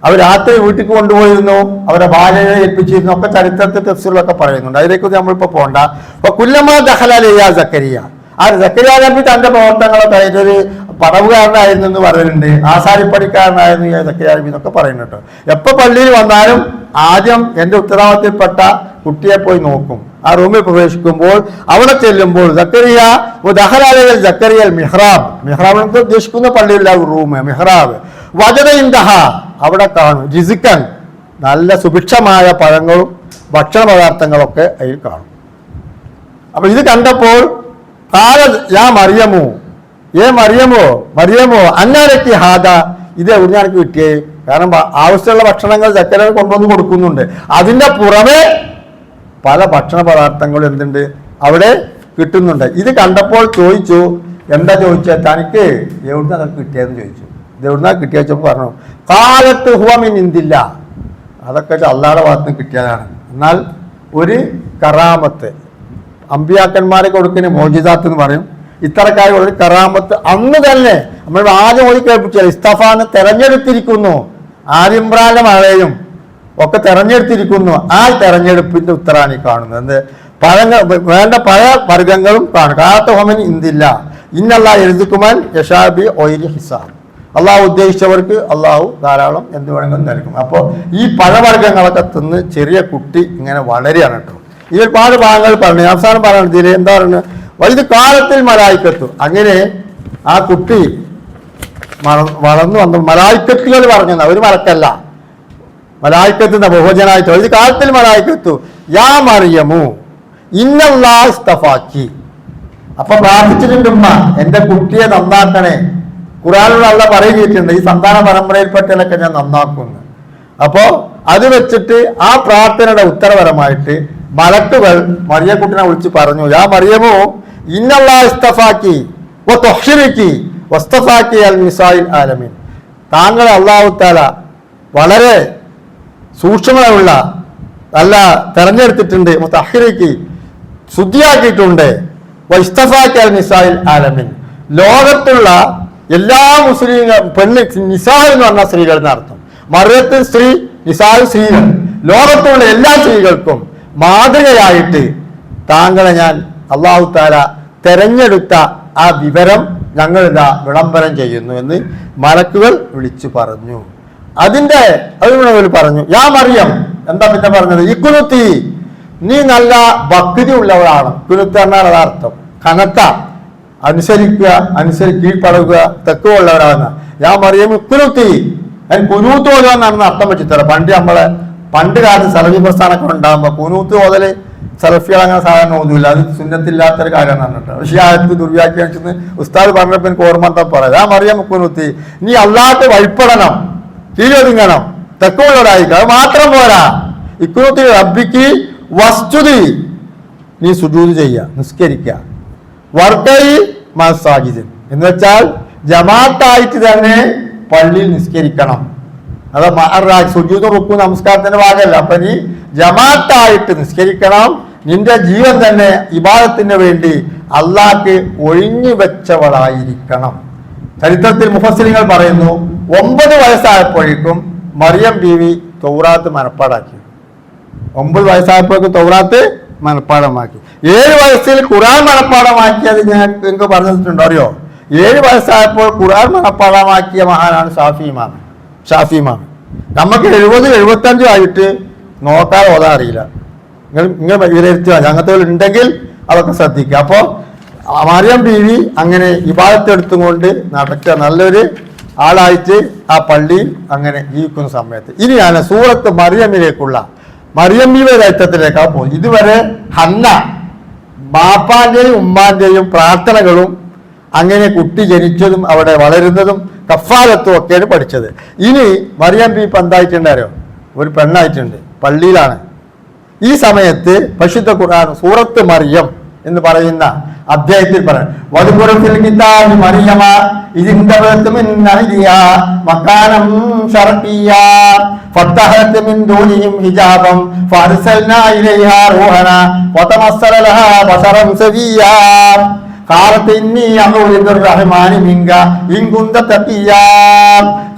അവർ രാത്രി വീട്ടിൽ കൊണ്ടുപോയിരുന്നു, അവരെ ഭാര്യയെ ഏൽപ്പിച്ചിരുന്നു ഒക്കെ ചരിത്രത്തിൽ തഫ്സീറിലൊക്കെ പറയുന്നുണ്ട്. അതിലേക്ക് നമ്മളിപ്പോൾ പോകണ്ട. അപ്പൊ കുല്ലമാ ദഖലലിയ സക്കരിയ, ആ സക്കരിയ നബി തന്റെ പ്രവർത്തനങ്ങളൊക്കെ ഒരു പടവുകാരനായിരുന്നു എന്ന് പറയുന്നുണ്ട്, ആശാരിപ്പണിക്കാരനായിരുന്നു ഈ സക്കരിയ നബി എന്നൊക്കെ പറയുന്നുണ്ട്. എപ്പോ പള്ളിയിൽ വന്നാലും ആദ്യം എൻ്റെ ഉത്തരവാദിത്തപ്പെട്ട കുട്ടിയെ പോയി നോക്കും. ആ റൂമിൽ പ്രവേശിക്കുമ്പോൾ അവിടെ ചെല്ലുമ്പോൾ സക്കരിയ മിഹ്റാബ്, മിഹ്റാബ് ഉദ്ദേശിക്കുന്ന പള്ളിയിലെ റൂം മിഹ്റാബ്. വജദ ഇൻദഹ, അവിടെ കാണും ജിസിക്കൻ, നല്ല സുഭിക്ഷമായ പഴങ്ങളും ഭക്ഷണ പദാർത്ഥങ്ങളൊക്കെ അതിൽ കാണും. അപ്പൊ ഇത് കണ്ടപ്പോൾ യാ മറിയമോ, മറിയമോ അന്നാരക്ക് ഹാദ, ഇത് എവിടുന്നാണ് കിട്ടിയേ? കാരണം ആവശ്യമുള്ള ഭക്ഷണങ്ങൾ ചക്കര കൊണ്ടുവന്ന് കൊടുക്കുന്നുണ്ട്. അതിൻ്റെ പുറമെ പല ഭക്ഷണ പദാർത്ഥങ്ങളും എന്തുണ്ട് അവിടെ കിട്ടുന്നുണ്ട്. ഇത് കണ്ടപ്പോൾ ചോദിച്ചു, എന്താ ചോദിച്ചാൽ തനിക്ക് എവിടുന്ന അതൊക്കെ കിട്ടിയതെന്ന് ചോദിച്ചു. ഇത് എവിടുന്നാ കിട്ടിയ വെച്ചപ്പോൾ പറഞ്ഞു കാലത്ത് ഹുവമിൻ ഇന്ദില്ല, അതൊക്കെ അള്ളാഹുടെ ഭാഗത്ത് നിന്ന് കിട്ടിയതാണ്. എന്നാൽ ഒരു കറാമത്ത്, അമ്പിയാക്കന്മാരെ കൊടുക്കുന്ന മോജിദാത്ത് എന്ന് പറയും, ഇത്തരക്കാരുടെ ഒരു കറാമത്ത് അന്ന് തന്നെ നമ്മൾ ആദ്യം ഓടി കേൾപ്പിച്ചാൽ ഇസ്തഫാനെ തെരഞ്ഞെടുത്തിരിക്കുന്നു, ആലിമ്രാന്റെ മഴയും ഒക്കെ തെരഞ്ഞെടുത്തിരിക്കുന്നു. ആ തെരഞ്ഞെടുപ്പിന്റെ ഉത്തരാണ് ഈ കാണുന്നത്. എന്ത് പഴങ്ങൾ വേണ്ട പഴ വർഗങ്ങളും കാണും. കാലത്ത് ഹോമൻ ഇന്ദില്ല ഇന്നല്ലാ എഴുതുക്കുമാൻ യഷാബി ഒയിലി ഹിസാബ്, അള്ളാഹു ഉദ്ദേശിച്ചവർക്ക് അള്ളാഹു ധാരാളം എന്ത് വേണമെങ്കിലും നൽകും. അപ്പോൾ ഈ പഴവർഗ്ഗങ്ങളൊക്കെ തിന്ന് ചെറിയ കുട്ടി ഇങ്ങനെ വളരെയാണ് കേട്ടോ. ഈ ഒരുപാട് ഭാഗങ്ങൾ പറഞ്ഞു. അവസാനം പറയുന്നത് ഇതിൽ എന്താ പറയുന്നത്, വലുത് കാലത്തിൽ മലായിക്കത്തു. അങ്ങനെ ആ കുട്ടി വളർന്നു വന്നു. മലായിക്കത്തുകൾ പറഞ്ഞു, ഒരു മലക്കല്ല, മലായിക്കത്തുന്ന ബഹുജനായിട്ട് വലുത് കാലത്തിൽ മലായിക്കത്തു യാ മറിയമു ഇന്നല്ലാഹ് ഇസ്തഫാക്കി. അപ്പൊ പ്രാർത്ഥിച്ചിട്ടുണ്ട്, ഉമ്മ എന്റെ കുട്ടിയെ നന്നാക്കണേ. ഖുർആനിൽ അല്ലാഹ് പറയുകയുണ്ട്, ഈ സന്താന പരമ്പരയിൽപ്പെട്ടതിലൊക്കെ ഞാൻ നന്നാക്കുന്നു. അപ്പോ അത് വെച്ചിട്ട് ആ പ്രാർത്ഥനയുടെ ഉത്തരപരമായിട്ട് മലക്കുകൾ മറിയക്കുട്ടിനെ വിളിച്ച് പറഞ്ഞു, യാ മറിയമോ ഇന്നല്ലാഹ് ഇസ്തഫാക്കി വതഹ്ശിരിക്കി വസ്തഫാക്കി അൽ നിസാഇൽ ആലമീൻ. താങ്കളെ അല്ലാഹു തആല വളരെ സൂക്ഷ്മതയുള്ള നല്ല തെരഞ്ഞെടുത്തിട്ടുണ്ട്, മുതഹ്ശിരിക്കി ശുദ്ധിയാക്കിയിട്ടുണ്ട്, വസ്തഫാക്കി അൽ നിസാഇൽ ആലമീൻ ലോകത്തുള്ള എല്ലാ മുസ്ലിം പെണ്ണ്, നിസാ എന്ന് പറഞ്ഞ സ്ത്രീകൾ എന്നർത്ഥം. മറിയത്ത് സ്ത്രീ, നിസാ സ്ത്രീകൾ, ലോകത്തുള്ള എല്ലാ സ്ത്രീകൾക്കും മാതൃകയായിട്ട് താങ്കളെ ഞാൻ അല്ലാഹു തആല തെരഞ്ഞെടുത്ത ആ വിവരം ഞങ്ങൾ ഇതാ വിളംബരം ചെയ്യുന്നു എന്ന് മലക്കുകൾ വിളിച്ചു പറഞ്ഞു. അതിൻ്റെ അവർ പറഞ്ഞു, യാ മറിയം, എന്താ പിന്നെ പറഞ്ഞത്, ഇക്കുനുത്തി, നീ നല്ല ഭക്തി ഉള്ളവളാണ്. കുനുത്ത് എന്നാൽ അതാർത്ഥം കനത്ത, അനുസരിക്കുക, കീഴ്പ്പടവുക, തെക്കുള്ളവരാണ്. യാ മറിയം ഇക്കുനുത്തി, കുനൂത്ത് ഓതുക എന്നാണെന്ന് അർത്ഥം വെച്ചിത്തരാം. പണ്ട് കാലത്ത് സലഫി പ്രസ്ഥാനമൊക്കെ ഉണ്ടാകുമ്പോൾ കുനൂത്ത് ഓതല് സലഫികൾ അങ്ങനെ സാധാരണ ഓതുമില്ല, അത് സുന്നത്തില്ലാത്തൊരു കാര്യമാണ് പറഞ്ഞിട്ട്. പക്ഷേ ആയത്ത് ദുർവ്യാഖ്യാനിച്ചെന്ന് ഉസ്താദ് പറഞ്ഞപ്പോൾ എനിക്ക് ഓർമ്മ എന്താ പറയാം, യാ മറിയം കുനൂത്തി, നീ അല്ലാഹുവിനെ വഴിപ്പെടണം, കീഴൊതുങ്ങണം, തെക്കുള്ളവരായിരിക്കും. അത് മാത്രം പോരാ, ഇക്കുനൂത്തി റബ്ബിക്ക് വസ്തുതി, നീ സുജൂദ് ചെയ്യുക, നിസ്കരിക്കുക, വർക്കൈ മസാജിദ് എന്ന് വെച്ചാൽ ജമാഅത്തായിട്ട് തന്നെ പള്ളിയിൽ നിസ്കരിക്കണം. അത് സുജൂദ് റുക്കൂ നമസ്കാരത്തിന്റെ ഭാഗമല്ല. അപ്പൊ നീ ജമാഅത്തായിട്ട് നിസ്കരിക്കണം. നിന്റെ ജീവൻ തന്നെ ഇബാദത്തിന് വേണ്ടി അള്ളാഹ്ക്ക് ഒഴിഞ്ഞു വെച്ചവളായിരിക്കണം. ചരിത്രത്തിൽ മുഫസ്സിലുകൾ പറയുന്നു, 9 വയസ്സായപ്പോഴേക്കും മറിയം ബീവി തൗറാത്ത് മനപ്പാടാക്കി. 9 വയസ്സായപ്പോഴേക്കും തൗറാത്ത് മനപ്പാടമാക്കി. 7 വയസ്സിൽ ഖുർആൻ മനപ്പാടമാക്കിയത് ഞാൻ നിങ്ങൾക്ക് പറഞ്ഞിട്ടുണ്ടോ അറിയോ? 7 വയസ്സായപ്പോൾ ഖുർആൻ മനപ്പാടമാക്കിയ മഹാനാണ് ഷാഫി ഇമാം. നമുക്ക് 70-75 ആയിട്ട് നോക്കാൻ ഓതാൻ അറിയില്ല. നിങ്ങൾ വിലയിരുത്തുക, ഞങ്ങൾക്ക് ഉണ്ടെങ്കിൽ അതൊക്കെ ശ്രദ്ധിക്കുക. അപ്പോൾ മറിയം ബീവി അങ്ങനെ ഇബാദത്തെടുത്തുകൊണ്ട് നടക്കുക, നല്ലൊരു ആളായിട്ട് ആ പള്ളിയിൽ അങ്ങനെ ജീവിക്കുന്ന സമയത്ത് ഇനിയാണ് സൂറത്ത് മറിയമിലേക്കുള്ള മറിയം ബീവിയുടെ ചരിത്രത്തിലേക്കാണ് പോകുന്നത്. ഇതുവരെ ഹന്ന ബാപ്പാന്റെയും ഉമ്മാന്റെയും പ്രാർത്ഥനകളും അങ്ങനെ കുട്ടി ജനിച്ചതും അവിടെ വളരുന്നതും കഫാലത്തും ഒക്കെയാണ് പഠിച്ചത്. ഇനി മറിയം ബീവി എന്തായിട്ടുണ്ടാരോ, ഒരു പെണ്ണായിട്ടുണ്ട്, പള്ളിയിലാണ്. ഈ സമയത്ത് പരിശുദ്ധ ഖുർആൻ സൂറത്ത് മറിയം എന്ന് പറയുന്ന അധ്യായത്തിൽ പറയാം വദ്കുറുഫിൽ കിതാബി മറിയമ ഇദിന്തബത്ത് മിൻ അഹ്ലിഹാ മകാനം ശർഖിയാ ഫതഹത് മിൻ ദൂനിഹിം ഹിജാബൻ ഫഅർസൽനാ ഇലൈഹാ റൂഹനാ വതമസ്സല ലഹാ ബശറൻ സവിയ്യാ ഖാലത് ഇന്നി അഊദു ബിർറഹ്മാനി മിൻക ഇൻ കുന്ത തഖിയാ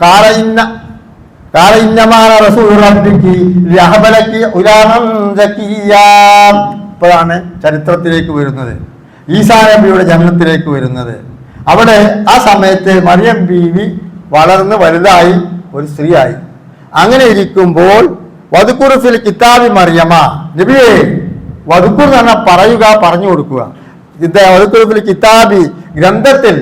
ഖാല ഇന്നമാ റസൂലു റബ്ബികി ലിയഹബലകി ഉലാമൻ സക്കിയാ. ഇപ്പോഴാണ് ചരിത്രത്തിലേക്ക് വരുന്നത്, ഈസാ നബിയുടെ ജനനത്തിലേക്ക് വരുന്നത്. അവിടെ ആ സമയത്ത് മറിയം ബീവി വളർന്ന് വലുതായി ഒരു സ്ത്രീയായി. അങ്ങനെ ഇരിക്കുമ്പോൾ വദ്കുറുഫിൽ കിതാബി മറിയമ, നബിയെ വദ്കുർ എന്ന് പറഞ്ഞാൽ പറയുക, പറഞ്ഞു കൊടുക്കുക. വദ്കുറുഫിൽ കിതാബി ഗ്രന്ഥത്തിൽ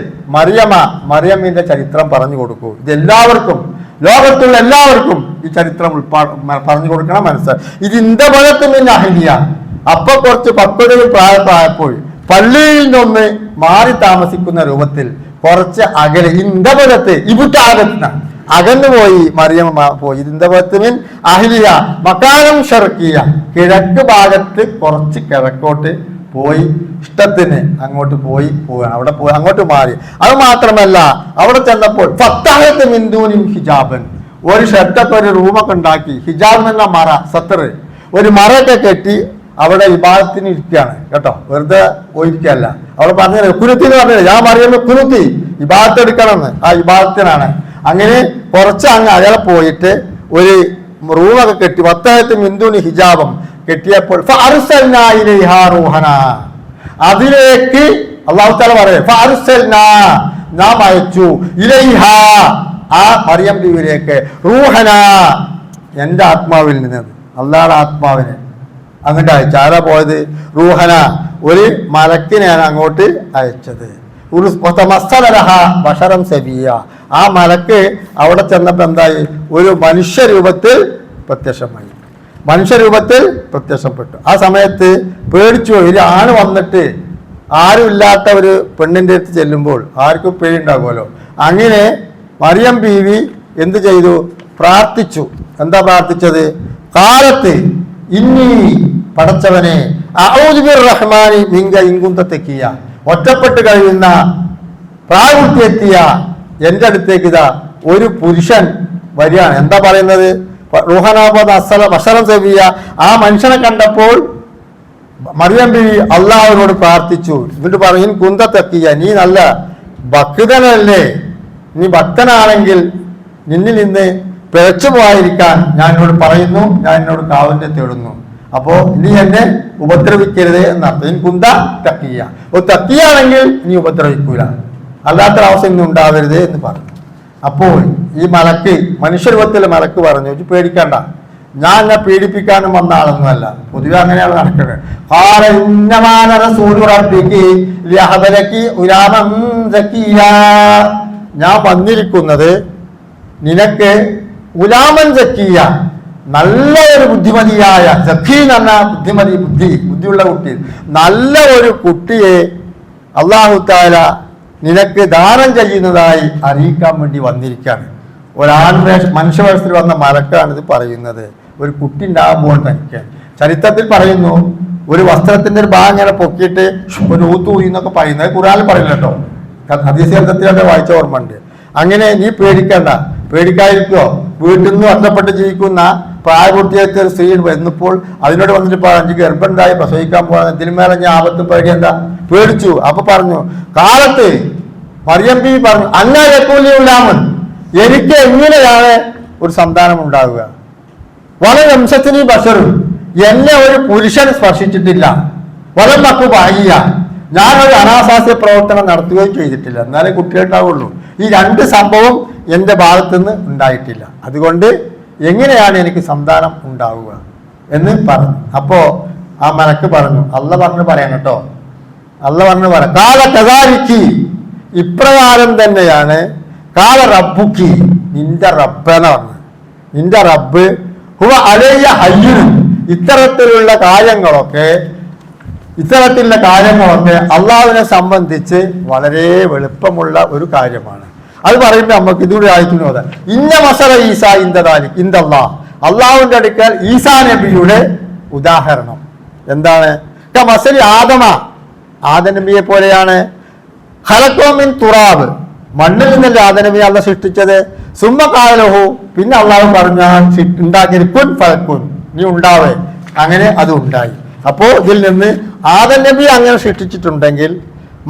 മറിയമ്മിന്റെ ചരിത്രം പറഞ്ഞു കൊടുക്കൂ. ഇതെല്ലാവർക്കും, ലോകത്തുള്ള എല്ലാവർക്കും ഈ ചരിത്രം പറഞ്ഞു കൊടുക്കണം, മനസ്സിലായി. ഇത് ഇന്ദബലത്തുമിൻ അഹ്ലിയ. അപ്പൊ കുറച്ച് പക്വതയിൽ പ്രായപ്പായപ്പോൾ പള്ളിയിൽ നിന്ന് മാറി താമസിക്കുന്ന രൂപത്തിൽ കുറച്ച് അകലെ ഇന്ദബലത്ത് ഇബുട്ടാകത്തിന് അകന്നുപോയി മറിയമ്മ പോയി. ഇന്ദബലത്തുമിൻ അഹ്ലിയ മകാനം ശർഖിയ, കിഴക്ക് ഭാഗത്ത് കുറച്ച് കിഴക്കോട്ട് പോയി, ഇഷ്ടത്തിന് അങ്ങോട്ട് പോവുകയാണ്. അവിടെ പോയി അങ്ങോട്ട് മാറി. അത് മാത്രമല്ല, അവിടെ ചെന്നപ്പോൾ ഫത്തഹത്ത് മിൻ ദൂനിഹിം ഹിജാബൻ, ഒരു ഷെഡൊക്കെ ഒരു റൂമൊക്കെ ഉണ്ടാക്കി, ഹിജാബ് എന്ന മറ, സത്തറ്, ഒരു മറയൊക്കെ കെട്ടി അവിടെ ഇബാദത്തിന് ഇരിക്കുകയാണ് കേട്ടോ, വെറുതെ പോയിരിക്കല്ല. അവിടെ പറഞ്ഞത് കുനുത്തി എന്ന് പറഞ്ഞത്, ഞാൻ പറയുന്നത് കുനുത്തി ഇബാദത്ത് എടുക്കണമെന്ന്, ആ ഇബാദത്തിനാണ്. അങ്ങനെ കുറച്ച് അങ്ങ് അയാളെ പോയിട്ട് ഒരു റൂമൊക്കെ കെട്ടി, ഫത്തഹത്ത് മിൻ ദൂനിഹിം ഹിജാബം കെട്ടിയപ്പോൾ ഫഅർസൽനാ ഇലൈഹാ റൂഹനാ, അതിലേക്ക് അല്ലാഹു തആല പറയും ഫഅർസൽനാ, നാം അയച്ചു, ഇലൈഹാ, ആ മറിയം ബീവിയിലേക്ക്, റൂഹനാ, എൻ്റെ ആത്മാവിൽ നിന്ന്, അല്ലാഹുവിന്റെ ആത്മാവിനെ അങ്ങോട്ട് അയച്ചു. ആരാ പോയത്? റൂഹന, ഒരു മലക്കിനെയാണ് അങ്ങോട്ട് അയച്ചത്. ബശറൻ സവിയ്യ, ആ മലക്ക് അവിടെ ചെന്നപ്പോൾ എന്തായി? ഒരു മനുഷ്യരൂപത്തിൽ പ്രത്യക്ഷപ്പെട്ടു. ആ സമയത്ത് പേടിച്ചു പോയി. ഒരു ആണ് വന്നിട്ട് ആരുമില്ലാത്ത ഒരു പെണ്ണിൻ്റെ അടുത്ത് ചെല്ലുമ്പോൾ ആർക്കും പേടിയുണ്ടാകുമല്ലോ. അങ്ങനെ മറിയം ബീവി എന്ത് ചെയ്തു? പ്രാർത്ഥിച്ചു. എന്താ പ്രാർത്ഥിച്ചത്? കാലത്ത് ഇന്നി, പടച്ചവനെ, അഊദു ബിർറഹ്മാനി മിൻക ഇൻ കുന്ത തഖിയ, ഒറ്റപ്പെട്ട് കഴിയുന്ന പ്രായപൂർത്തിയെത്തിയ എൻ്റെ അടുത്തേക്ക് ഇതാ ഒരു പുരുഷൻ വരികയാണ്. എന്താ പറയുന്നത്? ബശറൻ സവിയ്യ, ആ മനുഷ്യനെ കണ്ടപ്പോൾ മറിയം ബീവി അള്ളാഹുവിനോട് പ്രാർത്ഥിച്ചു. എന്നിട്ട് പറയും കുന്ത തഖിയ, നീ നല്ല ഭക്തനല്ലേ, നീ ഭക്തനാണെങ്കിൽ നിന്നിൽ നിന്ന് പിഴച്ചു പോയിരിക്കാൻ ഞാൻ എന്നോട് പറയുന്നു, ഞാൻ എന്നോട് കാവലിനെ തേടുന്നു. അപ്പോ നീ എന്നെ ഉപദ്രവിക്കരുത് എന്നർത്ഥം. കുന്ത തഖിയ, തഖിയാണെങ്കിൽ നീ ഉപദ്രവിക്കൂല, അല്ലാത്തൊരവസ്ഥ ഇന്നും ഉണ്ടാവരുത് എന്ന് പറഞ്ഞു. അപ്പോൾ ഈ മലക്ക്, മനുഷ്യരൂപത്തിലെ മലക്ക് പറഞ്ഞു, പേടിക്കണ്ട, ഞാൻ എന്നെ പീഡിപ്പിക്കാനും വന്ന ആളൊന്നുമല്ല. പൊതുവെ അങ്ങനെയാണ് നടക്കുന്നത്. ഞാൻ വന്നിരിക്കുന്നത് നിനക്ക് ഉലാമൻ സക്കിയ, നല്ല ഒരു ബുദ്ധിമതിയായ, സഖി എന്ന് പറഞ്ഞാൽ ബുദ്ധിയുള്ള കുട്ടി, നല്ല ഒരു കുട്ടിയെ അല്ലാഹു തആല നിനക്ക് ദാനം ചെയ്യുന്നതായി അറിയിക്കാൻ വേണ്ടി വന്നിരിക്കുകയാണ്. മനുഷ്യവേഷത്തിൽ വന്ന മലക്കാണ് ഇത് പറയുന്നത്. ഒരു കുട്ടി ഉണ്ടാകുമ്പോൾ തനിക്ക് ചരിത്രത്തിൽ പറയുന്നു, ഒരു വസ്ത്രത്തിന്റെ ഒരു ഭാഗം ഇങ്ങനെ പൊക്കിയിട്ട് ഒരു ഊത്തൂരി എന്നൊക്കെ പറയുന്നത് ഖുർആനിൽ പറയില്ല കേട്ടോ, ഹദീസ് ഗ്രന്ഥത്തിലൊക്കെ വായിച്ച ഓർമ്മ ഉണ്ട്. അങ്ങനെ നീ പേടിക്കാതിരിക്കോ? വീട്ടിൽ നിന്ന് ഒറ്റപ്പെട്ട് ജീവിക്കുന്ന പ്രായപൂർത്തിയാക്കിയ ഒരു സ്ത്രീ വന്നപ്പോൾ അതിനോട് വന്നിട്ട് പറഞ്ഞു, ഗർഭമുണ്ടായി പ്രസവിക്കാൻ പോകാൻ, ഇതിന്മേലെ ഞാൻ ആപത്തും പേടി എന്താ? പേടിച്ചു. അപ്പൊ പറഞ്ഞു, കാലത്ത് മറിയം ബീവി പറഞ്ഞു, അന്നൂലിയുള്ളാമൻ, എനിക്ക് എങ്ങനെയാണ് ഒരു സന്താനം ഉണ്ടാവുക? വളരെ വംശത്തിന് ബഷറും, എന്നെ ഒരു പുരുഷൻ സ്പർശിച്ചിട്ടില്ല. വളരെ മക്കു ഭാഗ്യ, ഞാനൊരു അനാശാസ്യ പ്രവർത്തനം നടത്തുകയും ചെയ്തിട്ടില്ല, എന്നാലേ കുട്ടികളുണ്ടാവുള്ളൂ. ഈ രണ്ട് സംഭവം എൻ്റെ ഭാഗത്തുനിന്ന് ഉണ്ടായിട്ടില്ല. അതുകൊണ്ട് എങ്ങനെയാണ് എനിക്ക് സന്താനം ഉണ്ടാവുക എന്ന് പറഞ്ഞു. അപ്പോ ആ മലക്ക് പറഞ്ഞു, അല്ല പറഞ്ഞു പറയാൻ കേട്ടോ, അല്ല പറഞ്ഞു പറയാം, കാല കദാലിക്കി, ഇപ്രകാരം തന്നെയാണ്, കാല റബ്ബുക്കി, നിന്റെ റബ്ബെന്ന് പറഞ്ഞു. നിന്റെ റബ്ബ് ഹുവ അലയ്യ ഹയ്യുൻ, ഇത്തരത്തിലുള്ള കാര്യങ്ങളൊക്കെ അള്ളാഹുവിനെ സംബന്ധിച്ച് വളരെ എളുപ്പമുള്ള ഒരു കാര്യമാണ്. അത് പറയുമ്പോൾ നമുക്ക് ഇതുകൂടി ആയിരിക്കുന്നു. ഇന്ന മസല ഈസാ ഇന്ദദാലിക് ഇന്ദല്ലാഹ്, അള്ളാഹുവിന്റെ അടുക്കൽ ഈസാ നബിയുടെ ഉദാഹരണം എന്താണ്? മസലി ആദം നബിയെ പോലെയാണ്. ഖലഖോമിൻ തുറാബ്, മണ്ണിൽ നിന്നല്ല ആദം നബിയെ അള്ളാഹ് സൃഷ്ടിച്ചത്. സുമ്മ ഖാലഹു, പിന്നെ അള്ളാഹു പറഞ്ഞ ഉണ്ടാക്കിയത് കുൻ ഫയകുൻ, നീ ഉണ്ടാവേ, അങ്ങനെ അത് ഉണ്ടായി. അപ്പോ ഇതിൽ നിന്ന് ആദം നബി അങ്ങനെ സൃഷ്ടിച്ചിട്ടുണ്ടെങ്കിൽ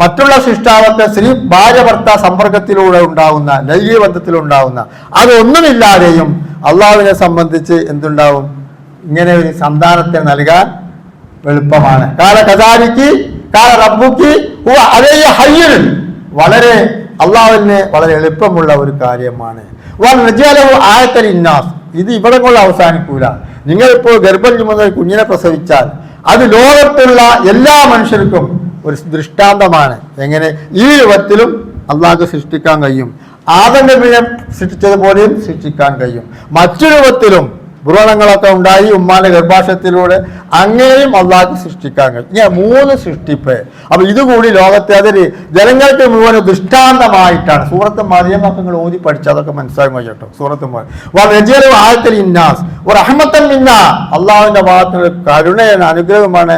മറ്റുള്ള സൃഷ്ടാവത്തെ സ്ത്രീ ഭാര്യ ഭർത്ത സമ്പർക്കത്തിലൂടെ ഉണ്ടാവുന്ന ലൈംഗിക ബന്ധത്തിലുണ്ടാവുന്ന അതൊന്നുമില്ലാതെയും അള്ളാഹുവിനെ സംബന്ധിച്ച് എന്തുണ്ടാവും? ഇങ്ങനെ ഒരു സന്താനത്തെ നൽകാൻ എളുപ്പമാണ്. കാല കദാലിക്ക് കാല റബ്ബുക്ക് അതേ ഹയ്യൻ, വളരെ അള്ളാഹുവിന് വളരെ എളുപ്പമുള്ള ഒരു കാര്യമാണ്. ആയത്തൽ ഇന്നാസ്, ഇത് ഇവിടെ കൊണ്ട് അവസാനിക്കൂല. നിങ്ങളിപ്പോൾ ഗർഭം ചുമന്ന കുഞ്ഞിനെ പ്രസവിച്ചാൽ അത് ലോകത്തുള്ള എല്ലാ മനുഷ്യർക്കും ഒരു ദൃഷ്ടാന്തമാണ്. എങ്ങനെ ഈ രൂപത്തിലും അള്ളാഹ് സൃഷ്ടിക്കാൻ കഴിയും. ആദം നബിയെ സൃഷ്ടിച്ചതുപോലെയും സൃഷ്ടിക്കാൻ കഴിയും. മറ്റു രൂപത്തിലും ഭ്രൂണങ്ങളൊക്കെ ഉണ്ടായി ഉമ്മാന്റെ ഗർഭാശയത്തിലൂടെ അങ്ങനെയും അള്ളാഹ് സൃഷ്ടിക്കാൻ കഴിയും. ഇങ്ങനെ 3 സൃഷ്ടിപ്പ്. അപ്പൊ ഇതുകൂടി ലോകത്തെ അതൊരു ജനങ്ങൾക്ക് മുഴുവൻ ദൃഷ്ടാന്തമായിട്ടാണ്. സൂറത്ത് മറിയം ഒക്കെ നിങ്ങൾ ഓതി പഠിച്ചാൽ അതൊക്കെ മനസ്സിലാകും കേട്ടോ. സൂറത്ത് മറിയം ആയത്തിൽ ഇന്നാസ് ഒരു റഹ്മത്തൻ മിന്ന, അള്ളാഹുവിന്റെ ഭാഗത്തുള്ള കരുണയാണ്, അനുഗ്രഹമാണ്.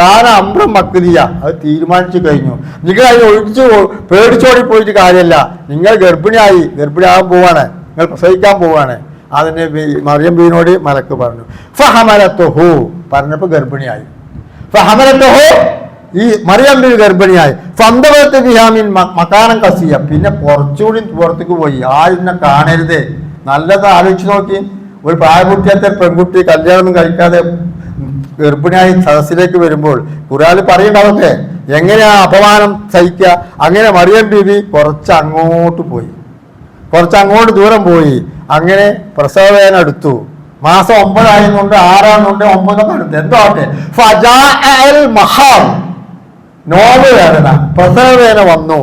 കാന അമ്രം മക്രിയ, അത് തീരുമാനിച്ചു കഴിഞ്ഞു. നിങ്ങൾ അതിന് ഒഴിച്ചു പേടിച്ചോടി പോയിട്ട് കാര്യമല്ല. നിങ്ങൾ ഗർഭിണിയാകാൻ പോവാണ്, നിങ്ങൾ പ്രസവിക്കാൻ പോവാണ്. അതിന് മറിയം ബീവിനോട് മലക്ക് പറഞ്ഞു. ഫഹമലത്തുഹു, പറഞ്ഞപ്പോ ഗർഭിണിയായി. ഫഹമലത്തുഹു, ഈ മറിയം ബീവി ഗർഭിണിയായി. ഫന്തവത്ത് ബിഹാമിൻ മക്കാനം കസിയ, പിന്നെ കുറച്ചുകൂടി പുറത്തേക്ക് പോയി. ആരും കാണരുത്. നല്ലത് ആലോചിച്ച് നോക്കി. ഒരു പ്രായപൂർത്തിയാത്ത പെൺകുട്ടി കല്യാണം കഴിക്കാതെ ഗർഭിണിയായി സദസ്സിലേക്ക് വരുമ്പോൾ ഖുർആനിൽ പറയുന്നതൊക്കെ എങ്ങനെയാ അപമാനം സഹിക്കുക. അങ്ങനെ മറിയം ബീവി കുറച്ച് അങ്ങോട്ട് ദൂരം പോയി. അങ്ങനെ പ്രസവവേദന എടുത്തു. മാസം 9 ആയിരുന്നുണ്ട്, 6 ആണെന്നുണ്ട്, 9 എടുത്തു, എന്തോ ആട്ടെ. നോവ് വേദന, പ്രസവവേദന വന്നു.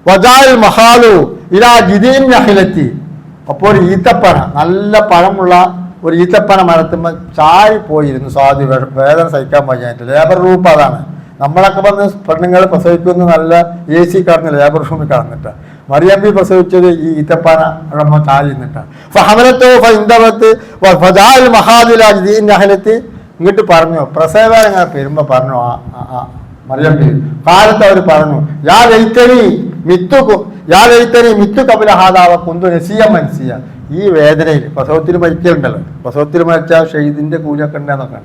വജാൽ മഹാലു ഇലാ ജിദീൻ നഹ്ലത്തി, അപ്പോൾ ഈത്തപ്പന, നല്ല പഴമുള്ള ഒരു ഈത്തപ്പന മരത്തുമ്പോൾ ചാരി പോയിരുന്നു. സ്വാതി വേദന സഹിക്കാൻ വയ്യായിട്ട്. ലേബർ റൂം അതാണ്. നമ്മളൊക്കെ പറഞ്ഞ് പെണ്ണുങ്ങൾ പ്രസവിക്കുന്ന നല്ല AC കടന്ന് ലേബർ റൂമിൽ കടന്നിട്ടാണ്. മറിയം ബി പ്രസവിച്ചത് ഈ ഈത്തപ്പന ചാരി നിന്നിട്ടാണ്. ഇങ്ങോട്ട് പറഞ്ഞു, പ്രസവവേദന പെരുമ്പോ പറഞ്ഞു മറിയം ബി കാലത്ത് അവർ പറഞ്ഞു, യാ ലൈതനി മിത്തു കപില ഹാദാവ കുന്തു നസിയ മനസ്സിയ. ഈ വേദനയിൽ പ്രസവത്തിൽ മരിക്കലുണ്ടല്ലോ, പ്രസവത്തിൽ മരിച്ചാൽ ഷഹീദിന്റെ കൂലിയൊക്കെ ഉണ്ടെന്നൊക്കെ.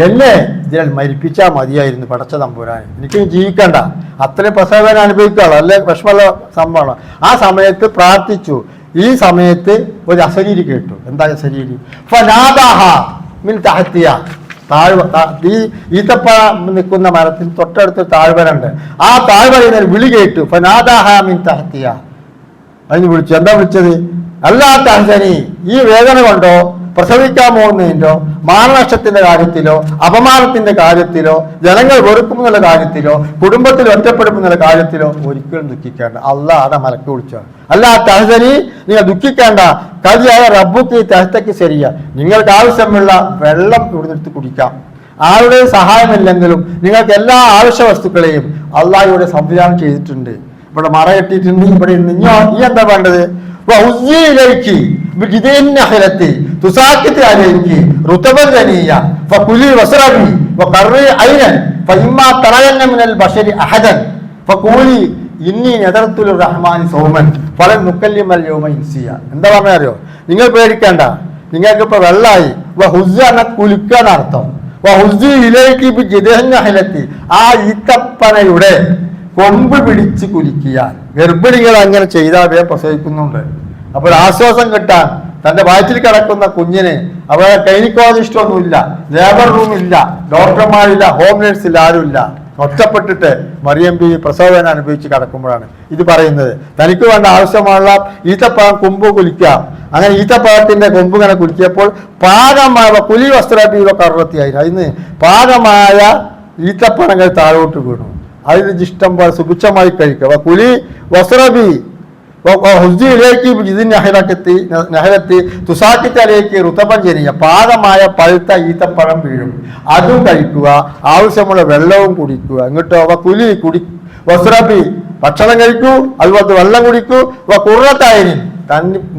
എന്നെ ഇതിൽ മരിപ്പിച്ചാൽ മതിയായിരുന്നു പടച്ച തമ്പുരാൻ, എനിക്ക് ജീവിക്കണ്ട, അത്രയും പ്രസവവേദന അനുഭവിക്കാളോ, അല്ലെ വിഷമമുള്ള സംഭവമാണ്. ആ സമയത്ത് പ്രാർത്ഥിച്ചു. ഈ സമയത്ത് ഒരു അശരീരി കേട്ടു. എന്താ അശരീരി? ഫനാദാഹ മിൻ തഹത്തിയ, ഈ ഈത്തപ്പഴ നിൽക്കുന്ന മരത്തിന് തൊട്ടടുത്ത് താഴ്വരണ്ട്. ആ താഴ്വരയിൽ നിന്ന് വിളി കേട്ടു. ഫനാദാഹ മിൻ തഹത്തിയ, അതിന് വിളിച്ചു. എന്താ വിളിച്ചത്? അല്ലാ തഹ്സനി, ഈ വേദന കൊണ്ടോ പ്രസവിക്കാൻ പോകുന്നതിൻ്റോ മാനനഷ്ടത്തിന്റെ കാര്യത്തിലോ അപമാനത്തിന്റെ കാര്യത്തിലോ ജനങ്ങൾ വെറുക്കുമെന്നുള്ള കാര്യത്തിലോ കുടുംബത്തിൽ ഒറ്റപ്പെടുമെന്നുള്ള കാര്യത്തിലോ ഒരിക്കലും ദുഃഖിക്കേണ്ട. അള്ളാഹ് അവിടെ മലക്ക് വിളിച്ചാണ്. അല്ലാ തഹ്സനി, നിങ്ങൾ ദുഃഖിക്കേണ്ട. കരിയായ റബ്ബുക്ക് തഹ്തക്ക് ശരിയാ, നിങ്ങൾക്ക് ആവശ്യമുള്ള വെള്ളം ഇവിടുന്ന് കുടിക്കാം. ആരുടെ സഹായമില്ലെങ്കിലും നിങ്ങൾക്ക് എല്ലാ ആവശ്യ വസ്തുക്കളെയും അള്ളാഹ് ഇവിടെ സംവിധാനം ചെയ്തിട്ടുണ്ട്. ഇവിടെ മറ കെട്ടിയിട്ടുണ്ട്. ഇവിടെ ഇരുന്ന് ഈ എന്താ വേണ്ടത്? എന്താ പറഞ്ഞോ? നിങ്ങൾ പേടിക്കണ്ട, നിങ്ങൾക്ക് ഇപ്പൊ വെള്ളമായി. കുലിക്കാൻ അർത്ഥം. ആ ഈത്തപ്പനയുടെ കൊമ്പ് പിടിച്ച് കുലിക്കിയാൽ ഗർഭിണികൾ അങ്ങനെ ചെയ്താൽ പ്രസവിക്കുന്നുണ്ട്. അപ്പോൾ ആശ്വാസം കിട്ടാൻ തന്റെ വയറ്റിൽ കിടക്കുന്ന കുഞ്ഞിന് അവരെ ഗൈനക്കോളജിസ്റ്റൊന്നുമില്ല, ലേബർ റൂം ഇല്ല, ഡോക്ടർമാരില്ല, ഹോം നേഴ്സ് ഇല്ല, ആരുമില്ല. ഒറ്റപ്പെട്ടിട്ട് മറിയം ബി പ്രസവവേദന അനുഭവിച്ച് കിടക്കുമ്പോഴാണ് ഇത് പറയുന്നത്. തനിക്ക് വേണ്ട ആവശ്യമുള്ള ഈത്തപ്പഴം കൊമ്പ് കുലിക്കാം. അങ്ങനെ ഈത്തപ്പഴത്തിന്റെ കൊമ്പ് ഇങ്ങനെ കുലിക്കിയപ്പോൾ പാകമായ കുലി വസ്ത്രബീവ കറുവത്തിയായി, അതിന് പാകമായ ഈത്തപ്പഴങ്ങൾ താഴോട്ട് വീണു. അതിന് ഇഷ്ടം പോലെ സുഭിക്ഷമായി കഴിക്കുക. കുലി വസ്രബി തുസാക്കിത്തലേക്ക് ഋതപം ജനിയ, പാകമായ പഴുത്ത ഈത്തപ്പഴം വീഴും, അതും കഴിക്കുക. ആവശ്യമുള്ള വെള്ളവും കുടിക്കുക. എന്നിട്ടോ കുലി വസ്രബി, ഭക്ഷണം കഴിക്കൂ, അതുപോലെ വെള്ളം കുടിക്കൂ. കുറത്തായി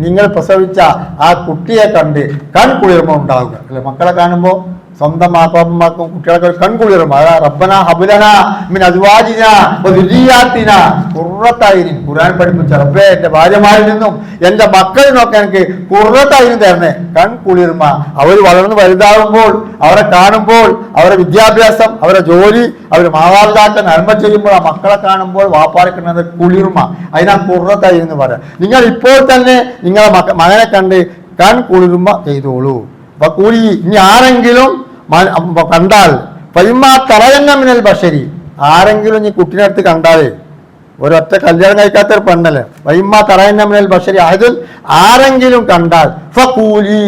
നിങ്ങൾ പ്രസവിച്ച ആ കുട്ടിയെ കണ്ട് കുളിർമ ഉണ്ടാവുക. അല്ലെ, മക്കളെ കാണുമ്പോൾ സ്വന്തം മാപ്പാപ്പന്മാർക്കും കുട്ടികൾക്ക് ഒരു കൺകുളിരും. അതാ റബ്ബന ഹബ്ലനാ മിൻ അസ്വാജിനാ വ ദുരിയാത്തിനാ ഖുർറത അയ്നിൻ. ഖുർആൻ പഠിപ്പിച്ച റബ്ബേ എൻ്റെ ഭാര്യമാരിൽ നിന്നും എൻ്റെ മക്കളിൽ നിന്നൊക്കെ എനിക്ക് ഖുർറത അയ്നിൻ തരണേ, കൺകുളിർമ. അവർ വളർന്ന് വലുതാകുമ്പോൾ, അവരെ കാണുമ്പോൾ, അവരുടെ വിദ്യാഭ്യാസം, അവരുടെ ജോലി, അവർ മാതാപിതാക്കൾ നന്മ ചെയ്യുമ്പോൾ ആ മക്കളെ കാണുമ്പോൾ വാപ്പാർക്കുന്നത് കുളിർമ, അതിനാ ഖുർറത അയ്നിൻ എന്ന് പറയാം. നിങ്ങൾ ഇപ്പോൾ തന്നെ നിങ്ങളെ മകനെ കണ്ട് കൺകുളിർമ ചെയ്തോളൂ. അപ്പൊ കൂലി ഇനി ആരെങ്കിലും കണ്ടാൽ പയ്യമ്മ തറയന്നമിനൽ ബഷരി, ആരെങ്കിലും ഈ കുട്ടിനെ അടുത്ത് കണ്ടാലേ, ഒരൊറ്റ കല്യാണം കഴിക്കാത്ത ഒരു പെണ്ണല്ലേ, പയ്യമ്മ തറയന്നമിനൽ ബഷരി, അതിൽ ആരെങ്കിലും കണ്ടാൽ ഫകൂലി,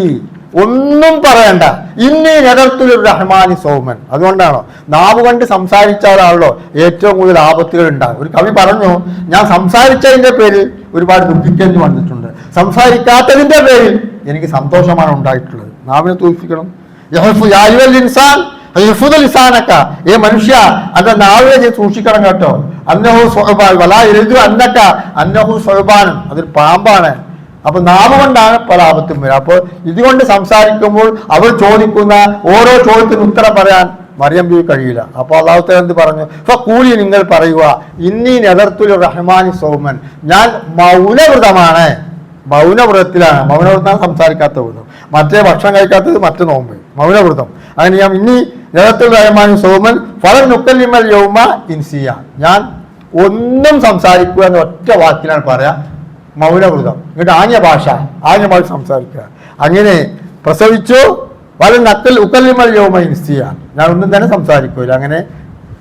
ഒന്നും പറയണ്ട, ഇന്നി നദർത്തുൽ റഹ്മാനി സൗമൻ. അതുകൊണ്ടാണോ നാവ് കൊണ്ട് സംസാരിച്ചാലാണല്ലോ ഏറ്റവും കൂടുതൽ ആപത്തുകൾ ഉണ്ടാകും. ഒരു കവി പറഞ്ഞു, ഞാൻ സംസാരിച്ചതിന്റെ പേരിൽ ഒരുപാട് ദുഃഖിക്കേണ്ടി വന്നിട്ടുണ്ട്, സംസാരിക്കാത്തതിന്റെ പേരിൽ എനിക്ക് സന്തോഷമാണ് ഉണ്ടായിട്ടുള്ളത്. നാവിനെ സൂക്ഷിക്കണം. ഇൻസാൻ ഏ മനുഷ്യ, അന്റെ നാവിനെ നീ സൂക്ഷിക്കണം കേട്ടോ. അന്നഹു സ്വഅബാൻ വലാ യരിദു അന്നക അന്നഹു സ്വഅബാൻ, അതൊരു പാമ്പാണ്. അപ്പൊ നാവ് കൊണ്ടാണ് പല ആപത്തും വരിക. അപ്പോൾ ഇതുകൊണ്ട് സംസാരിക്കുമ്പോൾ അവർ ചോദിക്കുന്ന ഓരോ ചോദ്യത്തിന് ഉത്തരം പറയാൻ മറിയം ബി കഴിയില്ല. അപ്പൊ അല്ലാഹു തആല എന്ത് പറഞ്ഞു? ഫഖൂലി, നിങ്ങൾ പറയുക, ഇന്നി നദർത്തുൽ റഹ്മാനി സൗമൻ, ഞാൻ മൗനവ്രതമാണ്. മൗനവ്രതത്തിലാണ്. മൗനവ്രതം സംസാരിക്കാത്ത വ്രതം, മറ്റേ ഭക്ഷണം കഴിക്കാത്തത് മറ്റു നോമ്പ്, മൗനവ്രതം. അങ്ങനെ ഞാൻ ഇന്നി നദർത്തുൽ റഹ്മാനി സൗമൻ ഫലൻ നുക്കല്ലിമൽ യൗമ ഇൻസിയ, ഞാൻ ഒന്നും സംസാരിക്കുക എന്ന ഒറ്റ വാക്കിലാണ് പറയാ മൗനവ്രതം. എന്നിട്ട് ആംഗ്യ ഭാഷ സംസാരിക്കുക. അങ്ങനെ പ്രസവിച്ചു, വലൻ ഉക്കല്ലിമൽ യൗമ ഇൻസിയ, ഞാൻ ഒന്നും തന്നെ സംസാരിക്കൂല. അങ്ങനെ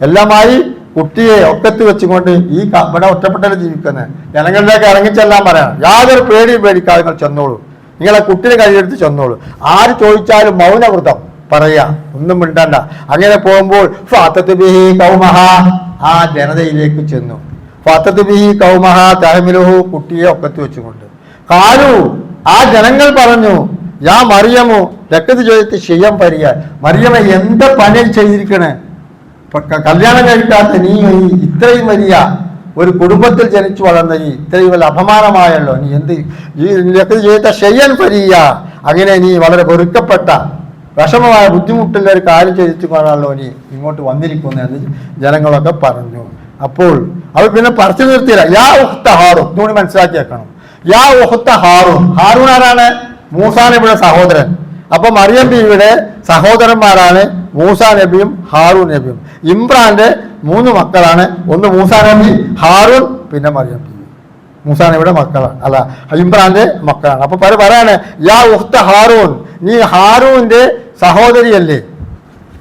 എല്ലാമായി കുട്ടിയെ ഒക്കത്ത് വെച്ചുകൊണ്ട് ഈ ഇവിടെ ഒറ്റപ്പെട്ടല്ലേ ജീവിക്കുന്നത്, ജനങ്ങളിലേക്ക് ഇറങ്ങിച്ചെല്ലാം പറയാം. യാതൊരു പേടിയും പേടിക്കാതെ നിങ്ങൾ ചെന്നോളൂ, നിങ്ങളെ കുട്ടിയെ കൈയെടുത്ത് ചെന്നോളൂ. ആര് ചോദിച്ചാലും മൗനവ്രതം പറയാ, ഒന്നും മിണ്ടണ്ട. അങ്ങനെ പോകുമ്പോൾ ഫാത്തത്ത് ബിഹി കൗമഹ, ആ ജനതയിലേക്ക് ചെന്നു. ഫാത്തത്ത് ബിഹി കൗമഹ തഹ്മിലുഹു, കുട്ടിയെ ഒക്കത്ത് വെച്ചുകൊണ്ട്. കാലു, ആ ജനങ്ങൾ പറഞ്ഞു, യാ മറിയമു ലക്കത്ത് ചെയ്തിട്ട് ചെയ്യാൻ പരിയ, മറിയമ എന്താ പണി ചെയ്തിരിക്കണേ, കല്യാണം കഴിക്കാത്ത നീ ഇത്രയും വലിയ ഒരു കുടുംബത്തിൽ ജനിച്ചു വളർന്ന നീ ഇത്രയും വലിയ അപമാനമായല്ലോ, നീ എന്ത് ലക്കത്ത് ചെയ്ത ഷെയ്യൻ പരിയ, അങ്ങനെ നീ വളരെ വെറുക്കപ്പെട്ട വിഷമമായ ബുദ്ധിമുട്ടുള്ള ഒരു കാര്യം ചെയ്തിട്ട് കാണാമല്ലോ നീ ഇങ്ങോട്ട് വന്നിരിക്കുന്നു ജനങ്ങളൊക്കെ പറഞ്ഞു. അപ്പോൾ അവർ പിന്നെ പറിച്ചു നിർത്തിയില്ല. യാ ഉഖ്ത ഹാറൂൻ, ഇതുകൂടി മനസ്സിലാക്കിയേക്കണം. യാ ഉഖ്ത ഹാറൂൻ, ഹാറൂൻ ആരാണ്? മൂസാ നബിയുടെ സഹോദരൻ. അപ്പൊ മറിയം ബീവിയുടെ സഹോദരന്മാരാണ് മൂസാ നബിയും ഹാറൂൻ നബിയും. ഇമ്രാന്റെ 3 മക്കളാണ്, ഒന്ന് മൂസാ നബി, ഹാറൂൻ, പിന്നെ മറിയം ബീവി. മൂസാ നബിയുടെ മക്കളാണ്, അല്ല ഇമ്രാന്റെ മക്കളാണ്. അപ്പൊ പറയാണ്, യാ ഉഖ്ത ഹാറൂൻ, നീ ഹാറൂന്റെ സഹോദരിയല്ലേ,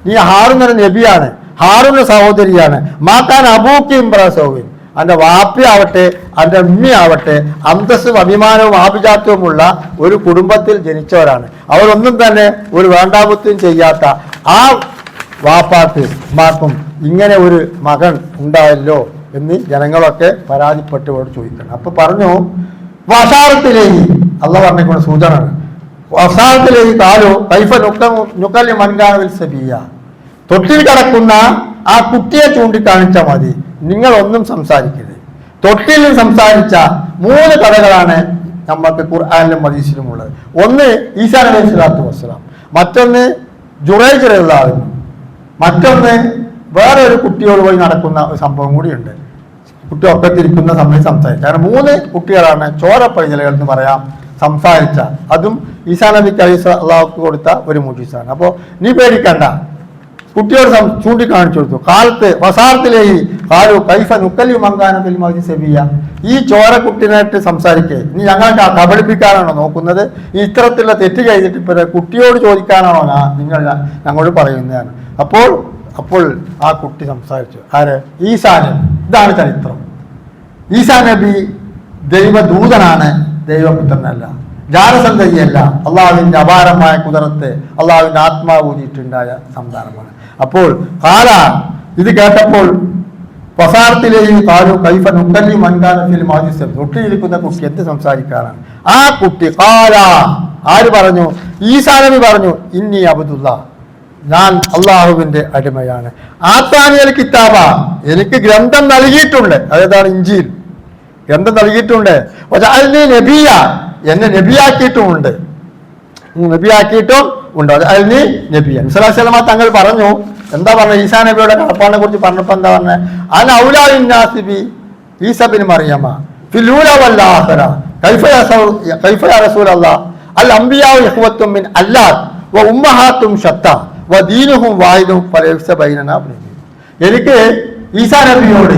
നീ ഹാറൂൻ എന്ന നബിയാണ്, ഹാറൂന്റെ സഹോദരിയാണ്. മാക്കാൻ അബൂക്കി ഇമ്രാസോവിൻ, അന്റെ വാപ്പിയാവട്ടെ അന്റെ ഉമ്മയാവട്ടെ അന്തസ്സും അഭിമാനവും ആഭിജാത്യവുമുള്ള ഒരു കുടുംബത്തിൽ ജനിച്ചവരാണ്. അവരൊന്നും തന്നെ ഒരു വേണ്ടാപുത്യം ചെയ്യാത്ത ആ വാപ്പാക്ക് ഉമ്മാക്കും ഇങ്ങനെ ഒരു മകൻ ഉണ്ടായല്ലോ എന്ന് ജനങ്ങളൊക്കെ പരാതിപ്പെട്ടവരോട് ചോദിക്കണം. അപ്പൊ പറഞ്ഞു, വസാറത്തിലേക്ക് അള്ളാഹ് പറഞ്ഞ സൂചനയാണ്. വസാറത്തിലേക്ക് കാലു കൈഫ നുക്കല്ലി മൻകാനവിൽ സബിയ, തൊട്ടിൽ കിടക്കുന്ന ആ കുട്ടിയെ ചൂണ്ടിക്കാണിച്ചാൽ മതി, നിങ്ങളൊന്നും സംസാരിക്കരുത്. തൊട്ടിൽ സംസാരിച്ച 3 കഥകളാണ് നമുക്ക് ഖുർആനിലും ഹദീസിലും ഉള്ളത്. ഒന്ന് ഈസാ നബി സ്വല്ലല്ലാഹു അലൈഹി വസല്ലം, മറ്റൊന്ന് ജുറൈജ് റളിയല്ലാഹു അൻഹു, മറ്റൊന്ന് വേറെ ഒരു കുട്ടിയോട് പോയി നടക്കുന്ന ഒരു സംഭവം കൂടിയുണ്ട്. കുട്ടി ഒക്കത്തിരിക്കുന്ന സമയത്ത് സംസാരിച്ച, കാരണം 3 കുട്ടികളാണ് ചോരപ്പൈതലുകൾ എന്ന് പറയാം സംസാരിച്ച. അതും ഈസാ നബിക്ക് അല്ലാഹു കൊടുത്ത ഒരു മുഅ്ജിസയാണ്. അപ്പോൾ നീ പേടിക്കണ്ട, കുട്ടിയോട് ചൂണ്ടിക്കാണിച്ചു കൊടുത്തു. കാലത്ത് വസാറത്തിലേക്ക് കാലു കൈഫ നുക്കല്ലി മങ്കാനത്തിൽ മതി സെബിയ, ഈ ചോരക്കുട്ടിനായിട്ട് സംസാരിക്കേ, നീ ഞങ്ങൾക്ക് കബളിപ്പിക്കാനാണോ നോക്കുന്നത്? ഈ ഇത്തരത്തിലുള്ള തെറ്റ് ചെയ്തിട്ട് ഇപ്പൊ കുട്ടിയോട് ചോദിക്കാനാണോ നിങ്ങൾ ഞങ്ങളോട് പറയുന്നതാണ്. അപ്പോൾ ആ കുട്ടി സംസാരിച്ചു. ആര്? ഈസാ നബി. ഇതാണ് ചരിത്രം. ഈസാ നബി ദൈവദൂതനാണ്, ദൈവപുത്രനല്ല, ജാരസന്തതിയല്ല. അള്ളാഹുവിന്റെ അപാരമായ കുതിരത്ത് അള്ളാഹുവിന്റെ ആത്മാവ് ഊതിയിട്ടുണ്ടായ സന്താനമാണ്. അപ്പോൾ കാല ഇത് കേട്ടപ്പോൾ വസാറത്തിലെയും കാലു കൈഫ നുക്കല്ലി മൻകാനത്തിൽ മാജിസം, തൊട്ടിയിരിക്കുന്ന കുട്ടി എന്ത് സംസാരിക്കാനാണ്? ആ കുട്ടി കാല, ആര് പറഞ്ഞു? ഈസാ നബി പറഞ്ഞു, ഇന്നി അബ്ദുല്ലാ, ഞാൻ അള്ളാഹുവിന്റെ അടിമയാണ്. ആത്താനിയൽ കിതാബ, എനിക്ക് ഗ്രന്ഥം നൽകിയിട്ടുണ്ട്. അതേതാണ്? ഇഞ്ചീൽ. ഗ്രന്ഥം നൽകിയിട്ടുണ്ട്. നബിയ, എന്നെ നബിയാക്കിയിട്ടുമുണ്ട്. നബിയാക്കിയിട്ടും ഉണ്ടാവും. അതിന് നബിയാണ് സ്വല്ലല്ലാഹു തങ്ങൾ പറഞ്ഞു. എന്താ പറഞ്ഞത്? ഈസാ നബിയുടെ കടപ്പാടിനെ കുറിച്ച് പറഞ്ഞപ്പോൾ എന്താ പറഞ്ഞത്? അൻ ഔലാഇൻ നാസി ബി ഈസ ബിൻ മറിയമ ഫിൽ ഊല വൽ ആഖിറ കൈഫ യാ റസൂലല്ലാഹ് അൽ അംബിയാഉ ഇഖ്വത്തും മിൻ അല്ലാഹ് വ ഉമ്മഹാത്തും ശത്താ വ ദീനുഹും വാഹിദും ഫലൈസ ബൈനനാ. എനിക്ക് ഈസാ നബിയോട്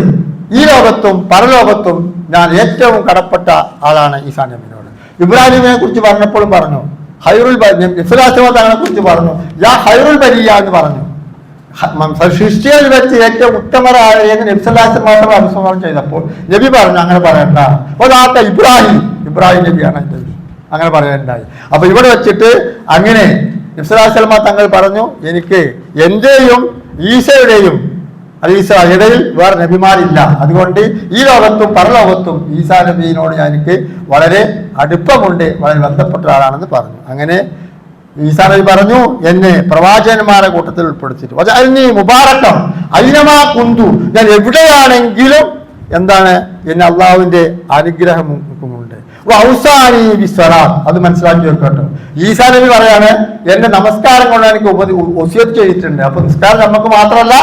ഈ ലോകത്തും പരലോകത്തും ഞാൻ ഏറ്റവും കടപ്പെട്ട ആളാണ് ഈസാ നബിയോട്. ഇബ്രാഹിമിനെ കുറിച്ച് പറഞ്ഞപ്പോഴും പറഞ്ഞു, ഹൈറുൽ തങ്ങളെ കുറിച്ച് പറഞ്ഞു, യാ ഹൈറുൽ ബരിയ എന്ന് പറഞ്ഞു. സൃഷ്ടിയിൽ വെച്ച് ഏറ്റവും ഉത്തമരായ നബിസ്വല്ലാസ് മാത്രം അഭിസംബോധന ചെയ്തപ്പോൾ നബി പറഞ്ഞു അങ്ങനെ പറയണ്ട, അതാത്ത ഇബ്രാഹിം നബിയാണ് അങ്ങനെ പറയണ്ടായി. അപ്പൊ ഇവിടെ വെച്ചിട്ട് അങ്ങനെ നബിസ്വല്ലാസ്ലമ തങ്ങൾ പറഞ്ഞു, എനിക്ക് എന്റെയും ഈസയുടെയും ഇടയിൽ വേറെ നബിമാരില്ല, അതുകൊണ്ട് ഈ ലോകത്തും പരലോകത്തും ഈസാ നബിയോട് എനിക്ക് വളരെ അടുപ്പമുണ്ട്, വളരെ ബന്ധപ്പെട്ട ആളാണെന്ന് പറഞ്ഞു. അങ്ങനെ ഈസാ നബി പറഞ്ഞു, എന്നെ പ്രവാചകന്മാരുടെ കൂട്ടത്തിൽ ഉൾപ്പെടുത്തിയിട്ട് അതിന് മുബാറക്കം അയിനമാ കുന്തു, ഞാൻ എവിടെയാണെങ്കിലും എന്താണ് എന്നെ അള്ളാഹുവിന്റെ അനുഗ്രഹമുണ്ട്. ഔസാനി ബിസ്സലാത്ത്, അത് മനസ്സിലാക്കി വെക്കട്ടോ. ഈസാ നബി പറയാണ്, എന്റെ നമസ്കാരം കൊണ്ട് എനിക്ക് വസിയത്ത് ചെയ്തിട്ടുണ്ട്. അപ്പൊ നിസ്കാരം നമുക്ക് മാത്രമല്ല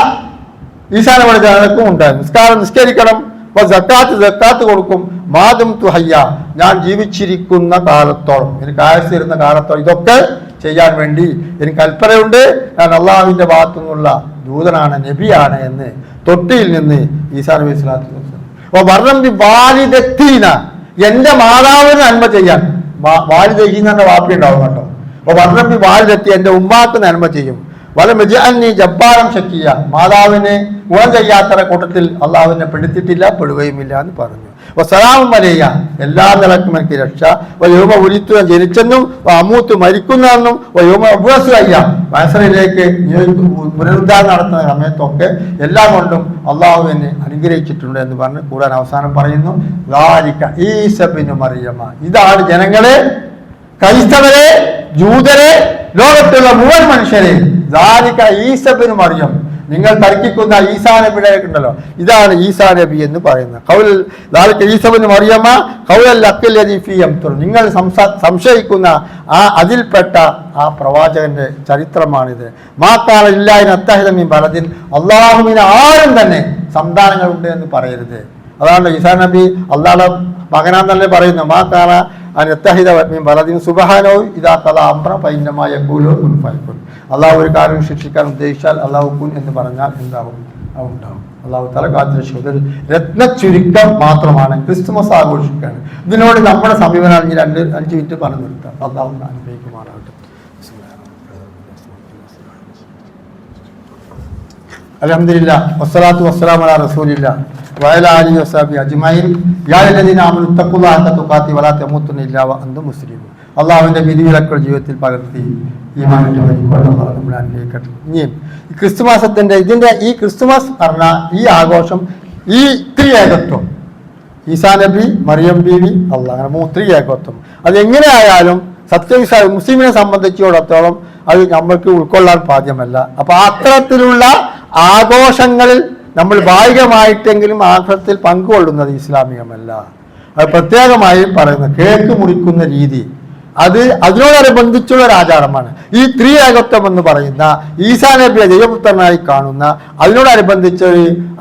ഈസാ നബിയുടെ ജനങ്ങൾക്കും ഉണ്ടായിരുന്നു. നിസ്കരിക്കണം, സക്കാത്ത് കൊടുക്കും, മാതും തുഹയ്യ, ഞാൻ ജീവിച്ചിരിക്കുന്ന കാലത്തോളം, എനിക്ക് ആയുസ്സിരുന്ന കാലത്തോളം ഇതൊക്കെ ചെയ്യാൻ വേണ്ടി എനിക്ക് കൽപ്പനയുണ്ട്. ഞാൻ അള്ളാഹുവിന്റെ ഭാഗത്തു നിന്നുള്ള ദൂതനാണ്, നബിയാണ് എന്ന് തൊട്ടിയിൽ നിന്ന് ഈസാ നബി സ്വല്ലല്ലാഹു അലൈഹി വസല്ലം വർണ്ണം വാലിദത്തീന, എന്റെ മാതാവിന് നന്മ ചെയ്യാൻ. വാലിദീന വാപ്പി ഉണ്ടാവും കേട്ടോ. വർണ്ണം വാലിദത്തി, എന്റെ ഉമ്മാക്ക് നന്മ ചെയ്യും. വലമജഅനി ജബ്ബാറൻ ശക്കിയ, മാതാവിനെ ഗുണം ചെയ്യാത്ത കൂട്ടത്തിൽ അള്ളാഹുവിനെ പെടുത്തിയിട്ടില്ല, പെടുകയുമില്ല എന്ന് പറഞ്ഞു. വസലാമും അലയ്യ, എല്ലാ നിലക്കും എനിക്ക് രക്ഷ. വയോമ ഉരിത്തു, ജനിച്ചെന്നും അമൂത്ത് മരിക്കുന്നതെന്നും വയോമ അയ്യ, മത്സരയിലേക്ക് പുനരുദ്ധാരണം നടത്തുന്ന സമയത്തൊക്കെ എല്ലാം കൊണ്ടും അള്ളാഹു എന്നെ അനുഗ്രഹിച്ചിട്ടുണ്ട് എന്ന് പറഞ്ഞ് ഖുർആൻ അവസാനം പറയുന്നു, ദാലിക ഈസ ഇബ്നു മറിയമ, ഇതാണ് ജനങ്ങളെ, ക്രൈസ്തവരെ, ജൂതരെ, ലോകത്തുള്ള മുഴുവൻ മനുഷ്യരെ, ദാലിക ഈസ ഇബ്നു മറിയം, നിങ്ങൾ തർക്കിക്കുന്ന ഈസാ നബിയുടെ ഉണ്ടല്ലോ, ഇതാണ് ഈസാ നബി എന്ന് പറയുന്നത്. നിങ്ങൾ സംശയിക്കുന്ന അതിൽപ്പെട്ട ആ പ്രവാചകന്റെ ചരിത്രമാണിത്. ബലദിൻ, അള്ളാഹുവിന് ആരും തന്നെ സന്താനങ്ങളുണ്ട് എന്ന് പറയരുത്. അതാണ് ഈസാ നബി അള്ളാഹുടെ മകനാൻ തന്നെ പറയുന്നു. മാക്കാന ബലദിൻ സുബ്ഹാനഹു ഇദാ ഖദാ അംറ ഫഇന്നമാ യഖൂലു കുൻ ഫയകുൻ. അള്ളാഹു ഒരു കാര്യം ശിക്ഷിക്കാൻ ഉദ്ദേശിച്ചാൽ അള്ളാഹു കുൻ എന്ന് പറഞ്ഞാൽ എന്താവും, ഉണ്ടാവും. അള്ളാഹു തആല കാത്തിരക്ഷിക്കും. ഒരു രത്ന ചുരുക്കം മാത്രമാണ് ക്രിസ്തുമസ് ആഘോഷിക്കുകയാണ്. ഇതിനോട് നമ്മുടെ സമീപനം 5 മിനിറ്റ് പറഞ്ഞു നിർത്താം. അള്ളാഹു അനുഗ്രഹിക്കുമാറാകട്ടെ. അൽഹംദുലില്ലാഹ് വസ്സലാത്തു വസ്സലാമു അലാ റസൂലില്ലാഹ് വഅലാ ആലിഹി വസഹബിഹി അജ്മഈൻ. യാ അല്ലദീന ആമനു തഖുല്ലാഹ ഹഖ തുഖാതി വലാ തമൂതുന്ന ഇല്ലാ വഅൻതും മുസ്ലിമൂൻ. അള്ളാഹുവിന്റെ വിധിവിലക്കുകൾ ജീവിതത്തിൽ പകർത്തി ഇനി ക്രിസ്തുമാസത്തിന്റെ ഈ ക്രിസ്തുമസ് പറഞ്ഞ ഈ ആഘോഷം, ഈ ത്രിയേകത്വം, ഈസാ നബി, മറിയം ബീവി, അള്ളാഹ്, അങ്ങനെ ത്രിയേകത്വം, അത് എങ്ങനെയായാലും സത്യവിശ്വാസി മുസ്ലിമിനെ സംബന്ധിച്ചിടത്തോളം അത് നമ്മൾക്ക് ഉൾക്കൊള്ളാൻ സാധ്യമല്ല. അപ്പൊ അത്തരത്തിലുള്ള ആഘോഷങ്ങളിൽ നമ്മൾ ഭാഗികമായിട്ടെങ്കിലും ആഘോഷത്തിൽ പങ്കുകൊള്ളുന്നത് ഇസ്ലാമികമല്ല. അത് പ്രത്യേകമായി പറയുന്നത് കേക്ക് മുറിക്കുന്ന രീതി, അത് അതിനോടനുബന്ധിച്ചുള്ള ഒരു ആചാരമാണ്. ഈ ത്രിയേകത്വം എന്ന് പറയുന്ന ഈസാ നബിയെ ദൈവപുത്രനായി കാണുന്ന അതിനോടനുബന്ധിച്ച്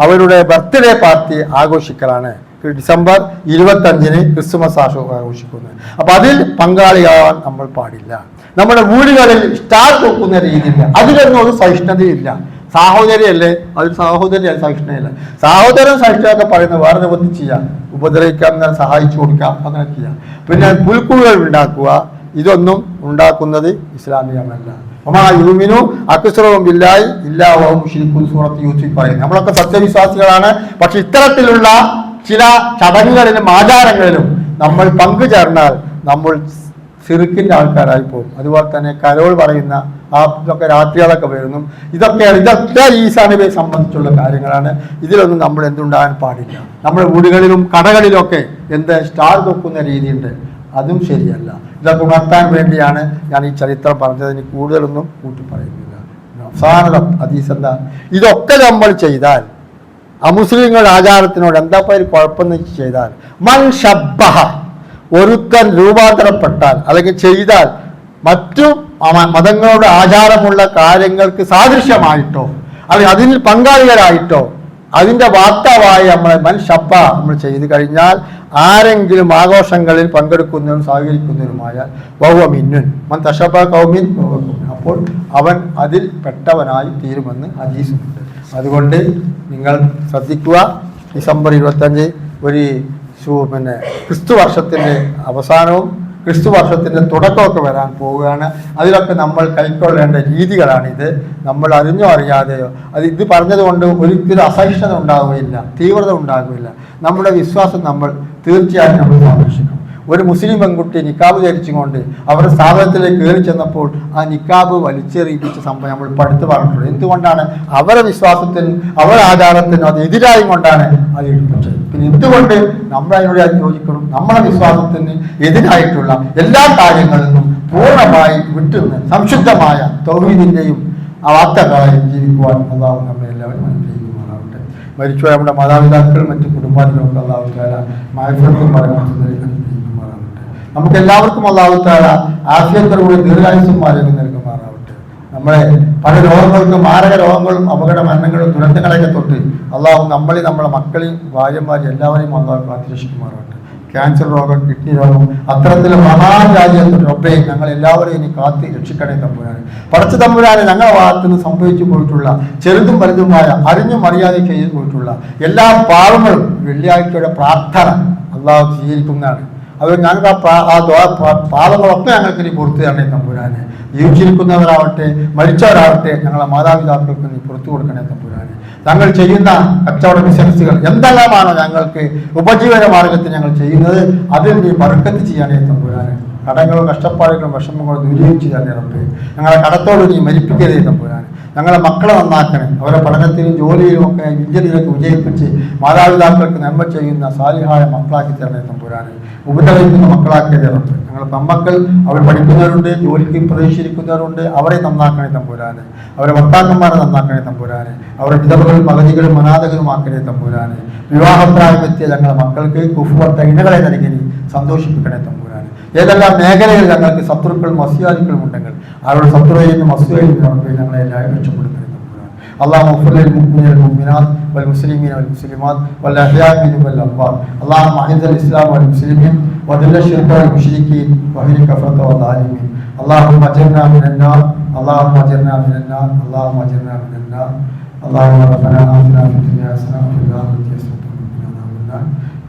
അവരുടെ ബർത്ത്ഡേ പാർട്ടി ആഘോഷിക്കലാണ്. ഡിസംബർ 25 ക്രിസ്തുമസ് ആഘോഷിക്കുന്നത്. അപ്പൊ അതിൽ പങ്കാളിയാവാൻ നമ്മൾ പാടില്ല. നമ്മുടെ വീടുകളിൽ സ്റ്റാർ തൂക്കുന്ന രീതിയില്ല, അതിലൊന്നും ഒരു സഹിഷ്ണുതയില്ല. സാഹോദര്യല്ലേ, അത് സാഹോദര്യ സഹിഷ്ണുതയില്ല. സാഹോദര്യം സഹിഷ്ണുതൊക്കെ പറയുന്നത് വേറെ നിവൃത്തി ചെയ്യാം, ഉപദ്രവിക്കാം, സഹായിച്ചു കൊടുക്കാം, അങ്ങനെ ചെയ്യാം. പിന്നെ പുൽക്കുഴികൾ ഉണ്ടാക്കുക, ഇതൊന്നും ഉണ്ടാക്കുന്നത് ഇസ്ലാമികമല്ല. നമ്മളൊക്കെ സത്യവിശ്വാസികളാണ്. പക്ഷെ ഇത്തരത്തിലുള്ള ചില ചടങ്ങുകളിലും ആചാരങ്ങളിലും നമ്മൾ പങ്കുചേർന്നാൽ നമ്മൾ സിറുക്കിന്റെ ആൾക്കാരായി പോകും. അതുപോലെ തന്നെ കരോൾ പറയുന്ന ഇതൊക്കെ രാത്രികളൊക്കെ വരുന്നു. ഇതൊക്കെ ഈസാ നബിയെ സംബന്ധിച്ചുള്ള കാര്യങ്ങളാണ്. ഇതിലൊന്നും നമ്മൾ എന്തുണ്ടാകാൻ പാടില്ല. നമ്മുടെ വീടുകളിലും കടകളിലൊക്കെ സ്റ്റാർ വെക്കുന്ന രീതിയുണ്ട്, അതും ശരിയല്ല. ഇതൊക്കെ ഉണർത്താൻ വേണ്ടിയാണ് ഞാൻ ഈ ചരിത്രം പറഞ്ഞത്. എനിക്ക് കൂടുതലൊന്നും കൂട്ടി പറയുന്നില്ല. അവസാന ഹദീസ് എന്താ, ഇതൊക്കെ നമ്മൾ ചെയ്താൽ അമുസ്ലിങ്ങളുടെ ആചാരത്തിനോട് എന്താ ഒരു കുഴപ്പമെന്ന് ചെയ്താൽ, മൻ ശബ്ബഹ, ഒരുത്തൻ രൂപാന്തരപ്പെട്ടാൽ അല്ലെങ്കിൽ ചെയ്താൽ മറ്റു മതങ്ങളുടെ ആചാരമുള്ള കാര്യങ്ങൾക്ക് സാദൃശ്യമായിട്ടോ അല്ലെങ്കിൽ അതിൽ പങ്കാളികളായിട്ടോ അതിൻ്റെ വാർത്താവായി നമ്മൾ ഷബ്ബ നമ്മൾ ചെയ്തു കഴിഞ്ഞാൽ ആരെങ്കിലും ആഘോഷങ്ങളിൽ പങ്കെടുക്കുന്നതിനും സഹകരിക്കുന്നതിനുമായാൽ വഹുവ മിന്നുൻ മൻ തശബ്ബഹ ഖൗമിൻ അപ്പോൾ അവൻ അതിൽ പെട്ടവനായി തീരുമെന്ന് ഹദീസുണ്ട്. അതുകൊണ്ട് നിങ്ങൾ ശ്രദ്ധിക്കുക. ഡിസംബർ 25 ഒരു ക്രിസ്തു വർഷത്തിൻ്റെ അവസാനവും ക്രിസ്തു വർഷത്തിൻ്റെ തുടക്കമൊക്കെ വരാൻ പോവുകയാണ്. അതിലൊക്കെ നമ്മൾ കൈക്കൊള്ളേണ്ട രീതികളാണിത്. നമ്മൾ അറിഞ്ഞോ അറിയാതെയോ ഇത് പറഞ്ഞതുകൊണ്ട് ഒരിക്കലും അസഹിഷ്ണുത ഉണ്ടാവുകയില്ല, തീവ്രത ഉണ്ടാകുകയില്ല. നമ്മുടെ വിശ്വാസം നമ്മൾ തീർച്ചയായും നമ്മൾ സംരക്ഷിക്കണം. ഒരു മുസ്ലിം പെൺകുട്ടി നിക്കാബ് ധരിച്ചുകൊണ്ട് അവരുടെ സ്ഥാപനത്തിലേക്ക് കയറി ചെന്നപ്പോൾ ആ നിക്കാബ് വലിച്ചെറിയിപ്പിച്ച സംഭവം നമ്മൾ പഠിത്ത് പറഞ്ഞിട്ടുള്ളത്. എന്തുകൊണ്ടാണ്? അവരുടെ വിശ്വാസത്തിനും അവരുടെ ആചാരത്തിനും അത് എതിരായും കൊണ്ടാണ് അത് എഴുതിപ്പിച്ചത്. പിന്നെ എന്തുകൊണ്ട് നമ്മൾ അതിനോട് യോജിക്കണം? നമ്മുടെ വിശ്വാസത്തിന് എതിരായിട്ടുള്ള എല്ലാ കാര്യങ്ങളിൽ നിന്നും പൂർണ്ണമായി വിട്ടുനിന്ന് സംശുദ്ധമായ തൗഹീദിന്റെയും ആ വാർത്തകളായി ജീവിക്കുവാൻ അള്ളാഹു നമ്മെ എല്ലാവരും അനുഗ്രഹിക്കുമാറാവട്ടെ. മരിച്ചുപോയ നമ്മുടെ മാതാപിതാക്കളും മറ്റു കുടുംബാദികളൊക്കെ അള്ളാഹു തആല മഅഫിറത്തും ബറകത്തും അനുഗ്രഹിക്കുമാറാവട്ടെ. നമുക്ക് എല്ലാവർക്കും അള്ളാഹു തആല ആഫിയത്തോടുകൂടി ദീർഘായുസ്സും ആരോഗ്യം നൽകുമാറാവട്ടെ. നമ്മളെ പല രോഗങ്ങൾക്കും മാരക രോഗങ്ങളും അപകട മരണങ്ങളും ദുരന്തങ്ങളെയൊക്കെ തൊട്ട് അള്ളാഹു നമ്മളെയും നമ്മളെ മക്കളെയും ഭാര്യമാരെയും എല്ലാവരെയും അള്ളാഹു കാത്തുരക്ഷിക്കുമാറാവട്ടെ. ക്യാൻസർ രോഗം, കിഡ്നി രോഗം, അത്തരത്തിലുള്ള മഹാരാജ്യത്തോട് ഒപ്പേ ഞങ്ങൾ എല്ലാവരെയും ഇനി കാത്തി രക്ഷിക്കണേ തമ്പുരാനെ. പടച്ച തമ്പുരാനെ ഞങ്ങളുടെ ഭാഗത്ത് നിന്ന് സംഭവിച്ചു പോയിട്ടുള്ള ചെറുതും വലുതുമായ അറിഞ്ഞും അറിയാതെ ചെയ്തു പോയിട്ടുള്ള എല്ലാ പാവങ്ങളും വെള്ളിയാഴ്ചയുടെ പ്രാർത്ഥന അള്ളാഹു സ്വീകരിക്കുന്നതാണ്. അത് ഞങ്ങൾക്ക് പാവങ്ങളൊക്കെ ഞങ്ങൾക്ക് ഇനി പുറത്തു തരണേ തമ്പുരാനെ. ജീവിച്ചിരിക്കുന്നവരാവട്ടെ മരിച്ചവരാവട്ടെ ഞങ്ങളെ മാതാപിതാക്കൾക്ക് നീ പുറത്തു കൊടുക്കണേ തമ്പുരാനെ. ഞങ്ങൾ ചെയ്യുന്ന കച്ചവട ബിസിനസ്സുകൾ എന്തെല്ലാമാണോ ഞങ്ങൾക്ക് ഉപജീവന മാർഗത്തിൽ ഞങ്ങൾ ചെയ്യുന്നത് അതിൽ നീ ബർക്കത്ത് ചെയ്യാനേ തമ്പുരാനെ. കടങ്ങളും കഷ്ടപ്പാടുകളും വിഷമങ്ങളും ദൂരീകരിച്ച് തന്നെ റബ്ബേ. ഞങ്ങളെ കടത്തോട് നീ മരിപ്പിക്കരുതേ തമ്പുരാനെ. ഞങ്ങളെ മക്കളെ നന്നാക്കണേ. അവരെ പഠനത്തിലും ജോലിയിലും ഒക്കെ വിദ്യയിലൊക്കെ വിജയിപ്പിച്ച് മാതാപിതാക്കൾക്ക് നന്മ ചെയ്യുന്ന സാലിഹായ മക്കളാക്കി തരണേ തമ്പുരാനെ. ഉപദ്രവിക്കുന്ന മക്കളാക്കിയതേ റബ്ബേ. ഞങ്ങളെ പെൺമക്കൾ അവർ പഠിക്കുന്നവരുണ്ട്, ജോലിക്ക് പ്രവേശിച്ചിരിക്കുന്നവരുണ്ട്, അവരെ നന്നാക്കണേ തമ്പുരാനെ. അവരെ ഭർത്താക്കന്മാരെ നന്നാക്കണേ തമ്പുരാനെ. അവരുടെ വിധവകളും മകതികളും അനാഥകളുമാക്കണേ തമ്പുരാനെ. വിവാഹപ്രായമെത്തിയ ഞങ്ങളെ മക്കൾക്ക് കുഫുവട്ട ഇണകളെ നൽകി സന്തോഷിപ്പിക്കണേ തമ്പുരാനെ. ഏതെല്ലാം മേഖലകളിൽ ഞങ്ങൾക്ക് ശത്രുക്കളും അസ്യാദിക്കളും ഉണ്ടെങ്കിൽ അവരുടെ ശത്രുവിൽ നിന്നും അസ്വയിൽ നിന്നും ഞങ്ങളെ എല്ലാവരും രക്ഷപ്പെടുത്തണേ തമ്പുരാനെ. اللهم اغفر للمؤمنين والمؤمنات والمسلمين والمسلمات والاحياء منهم والاموات. اللهم اعز الاسلام والمسلمين وذل الشرك والمشركين واهلك كفرة والظالمين. اللهم اجرنا من النار، اللهم اجرنا من النار، اللهم اجرنا من النار. اللهم ربنا آتنا في الدنيا حسنة وفي الآخرة حسنة وقنا عذاب النار.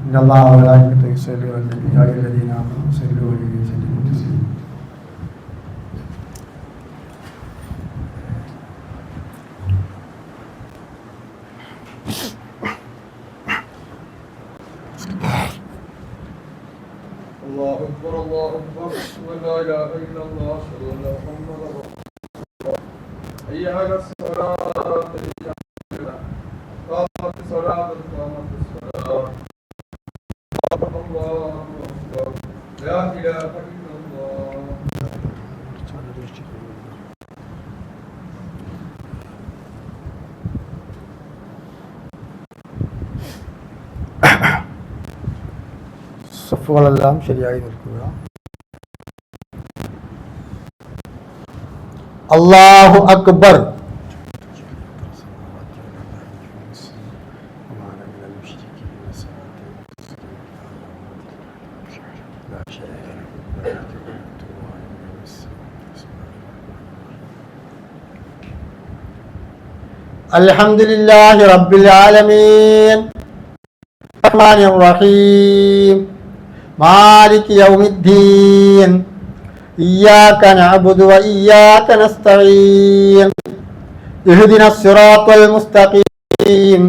إن الله وملائكته يصلون على النبي يا أيها الذين آمنوا صلوا عليه وسلموا تسليما. الله أكبر الله أكبر ولا إله إلا الله أشهد أن محمدا رسول الله. حي على الصلاة قامت الصلاة قامت الصلاة. الله أكبر لا إله إلا الله. സഫുകളെല്ലാം ശരിയായി നിൽക്കുക. അല്ലാഹു അക്ബർ. അൽഹംദുലില്ലാഹി റബ്ബിൽ ആലമീൻ റഹ്മാനിർ റഹീം മാലിക് യൗമിദ്ദീൻ ഇയ്യാക നഅബുദു വ ഇയ്യാക നസ്തഈൻ ഇഹ്ദിനസ് സിറാത്തൽ മുസ്തഖീം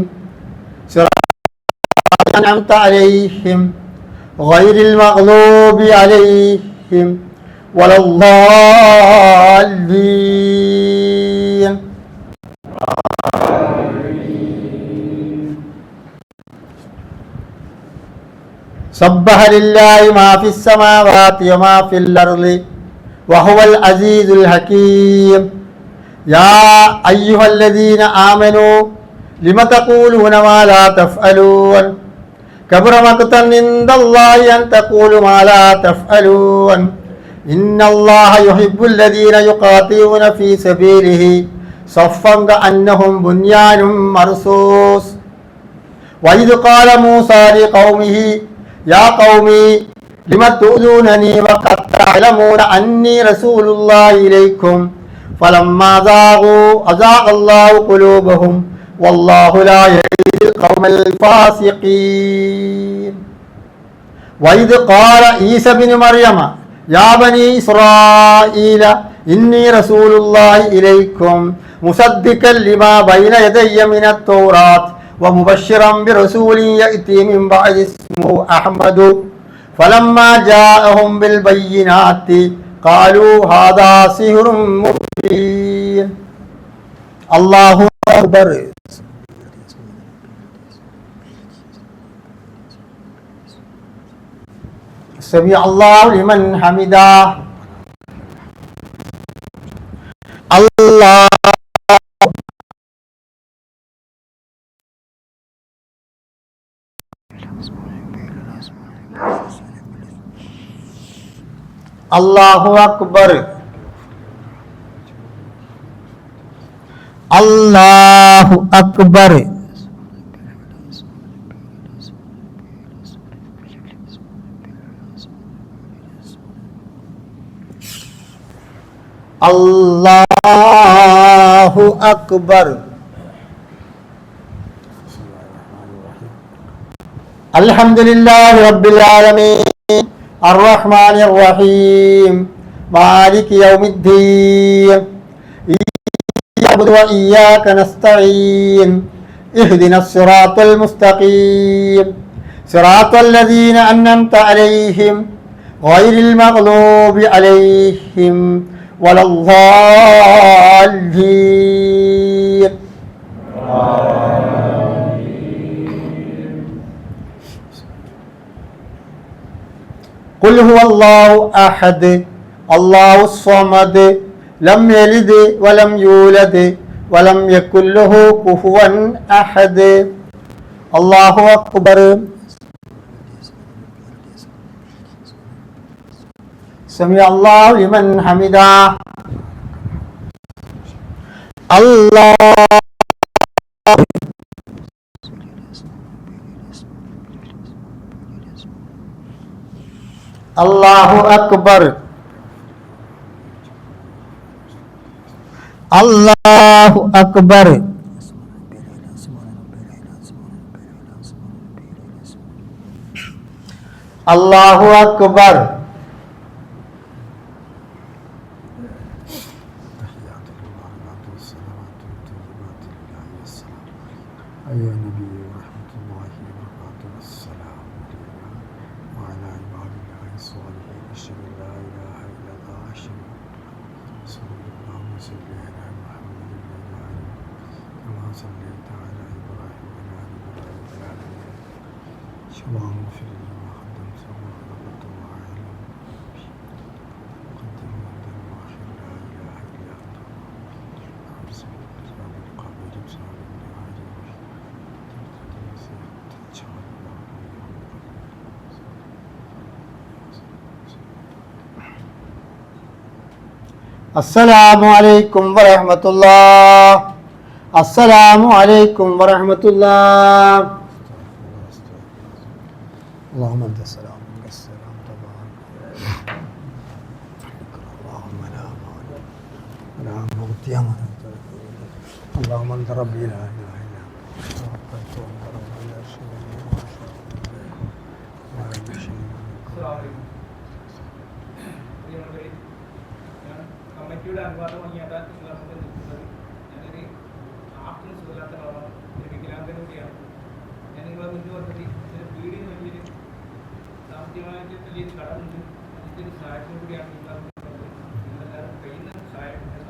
സിറാത്തൽ അൻഅംത അലൈഹിം ഗൈറിൽ മഗ്ലൂബി അലൈഹിം വലദ്ദാല്ലീൻ. سبح لله ما في السماوات وما في الأرض وهو العزيز الحكيم. يا أيها الذين آمنوا لم تقولون ما لا تفعلون كبر مقتا عند الله أن تقولوا ما لا تفعلون ഇന്നല്ലാഹ യുഹിബ്ബുല്ലദീന യുഖാതിഊന ഫീ സബീലിഹി സഫ്ഫൻ കഅന്നഹും ബുൻയാനും മർസൂസ്. വഇദ് ഖാല മൂസാ ലിഖൗമിഹി യാ ഖൗമി ലിമ തുഊദൂനനി വഖദ് തഅലമൂന അന്നി റസൂലുള്ളാഹി ഇലൈക്കും ഫലമ്മാ സാഗൂ അസാഖല്ലാഹു ഖുലൂബഹും വല്ലാഹു ലാ യഹ്ദിൽ ഖൗമൽ ഫാസിഖീൻ. വഇദ് ഖാല ഈസ ഇബ്നു മർയമ യാ ബനി ഇസ്രായീല ഇന്നി റസൂലുള്ളാഹി ഇലൈക്കും മുസദ്ദിഖൻ ലിമാ ബൈന യദയ്യ മിനത് തൗറാത്ത് വമുബശ്ശിറൻ ബിറസൂലിൻ യഅതി മിൻ ബഅദി ഇസ്മുഹു അഹ്മദു ഫലമ്മാ ജാഅഹും ബിൽ ബയ്യിനാത്തി ഖാലൂ ഹാദാ സിഹ്റുൻ മുബീൻ. അല്ലാഹു അക്ബർ. سمع الله لمن حمده. الله الله أكبر. الله أكبر. അല്ലാഹു അക്ബർ. അൽഹംദുലില്ലാഹി റബ്ബിൽ ആലമീൻ അർറഹ്മാനിർ റഹീം മാലികി യൗമിദ്ദീൻ ഇയ്യാക നഅ്ബുദു വ ഇയ്യാക നസ്തഈൻ ഇഹ്ദിനസ് സിറാത്തൽ മുസ്തഖീം സിറാത്തൽ ലദീന അൻഅംത അലൈഹിം ഗൈറിൽ മഗ്ലൂബി അലൈഹിം വലദ്ദാല്ലീൻ. ഖുൽ ഹുവല്ലാഹു അഹദ് അല്ലാഹുസ് സ്വമദ് ലം യലിദ് വലം യൂലദ് വലം യകുൽ ലഹു കുഫുവൻ അഹദ്. അല്ലാഹു അക്ബർ. سمع الله لمن حمده. الله الله أكبر. الله أكبر. الله أكبر. أيها النبي ورحمة الله وبركاته السلام علينا وعلى عباد الله الصالحين أشهد أن لا إله إلا الله أشهد صلى الله وسلم على محمد وعلى آله كما صليت على إبراهيم وعلى آل إبراهيم في العالمين اللهم اغفر لي ما قدمت وما أخرت وما أعلنت قدم وأنت وآخر لا إله إلا أنت أرسل بسبب القبر بسبب അസ്സലാമു അലൈക്കും വറഹ്മത്തുള്ളാഹ്. അസ്സലാമു അലൈക്കും വറഹ്മത്തുള്ളാഹ്. اللهم انت السلام ومنك السلام تبارك اللهم لا مانع ولا معطي من اللهم انت ربي لا اله الا انت توكلت وانت ربي لا شريك لي ولا شيء കമ്മിറ്റിയുടെ അനുവാദം വാങ്ങിയാൽ നമുക്ക് നിൽക്കുന്നത് ഞാനൊരു ആഫ്റ്റർ സുഖമില്ലാത്ത വികലാംഗൻ കൂടിയാണ്. ഞാൻ നിങ്ങളെ മുന്നിൽ വന്നത് ഇതിന് വീടിന് വലിയൊരു സാമ്പത്തികമായിട്ട് വലിയൊരു കടമുണ്ട്. അതിൻ്റെ ഒരു സഹായത്തിനും കൂടിയാണ് നിങ്ങളെല്ലാവരും കഴിയുന്ന സഹായത്തിൻ്റെ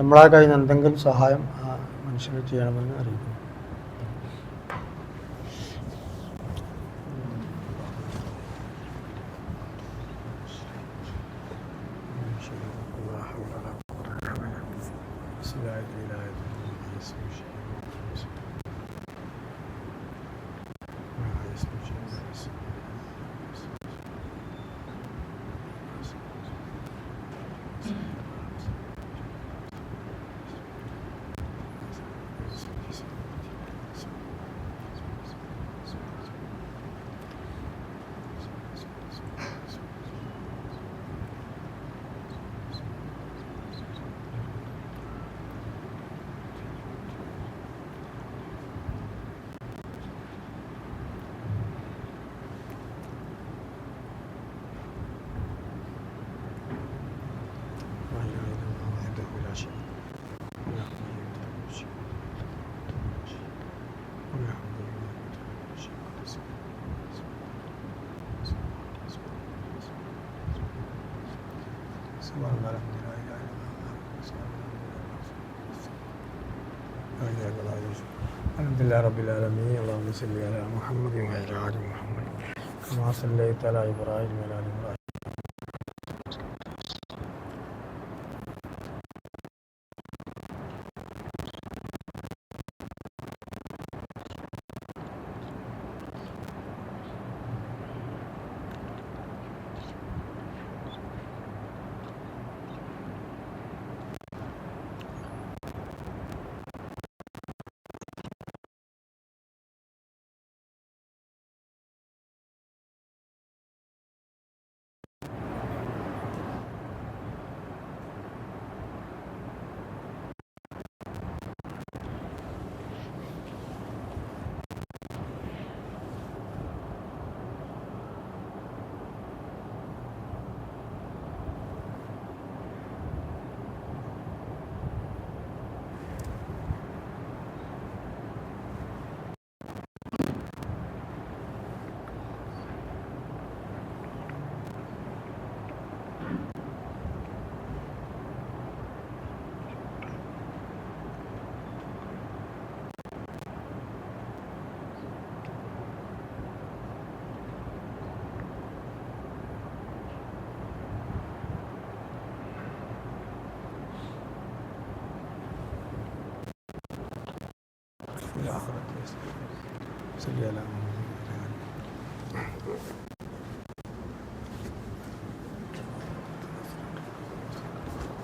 നമ്മളാൽ കഴിയുന്ന എന്തെങ്കിലും സഹായം ആ മനുഷ്യന് ചെയ്യണമെന്ന് അറിയിക്കുന്നു. الحمد لله رب العالمين اللهم صل على محمد وعلى ال محمد كما صليت على ابراهيم وعلى ال ابراهيم في الآخرة صل على محمد.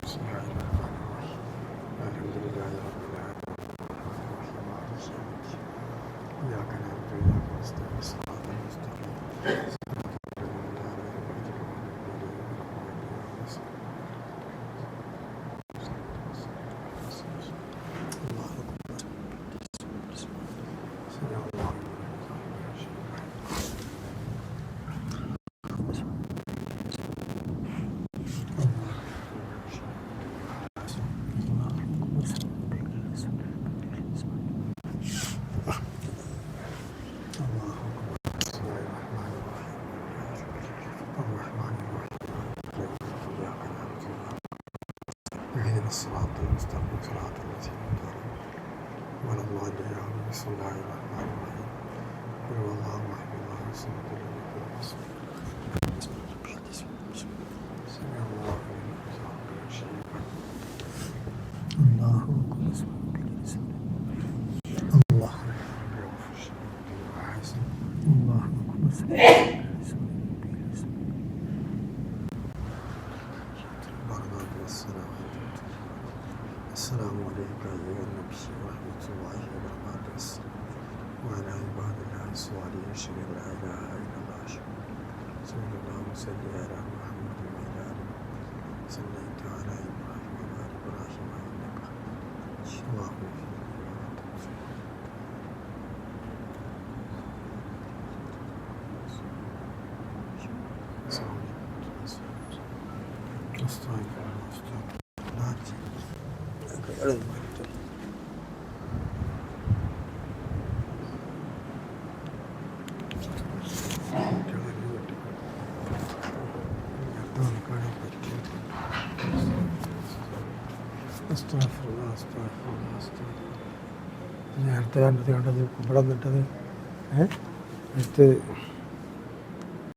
بسم الله الرحمن الرحيم الحمد لله رب العالمين إياك نعبد وإياك نستعين صراط المستقيم صراط الذين أنعمت الصراط المستقيم صراط الذين أنعمت ولا الضالين آمين. بسم الله الرحمن الرحيم قل هو الله أحد الله الصمد لم يكن له كفوا أحد سمع الله لمن حمده شيئا الله أكبر الله الله أكبر السلام عليك أيها النبي ورحمة الله وبركاته وعلى عباد الله الصالحين أشهد أن لا إله إلا الله صلى الله وسلم على محمد وعلى آله صليت على إبراهيم وعلى آل إبراهيم إنك اللهم നേരത്തെ കണ്ടത് ഇവിടെ നിന്നിട്ടത് അടുത്ത്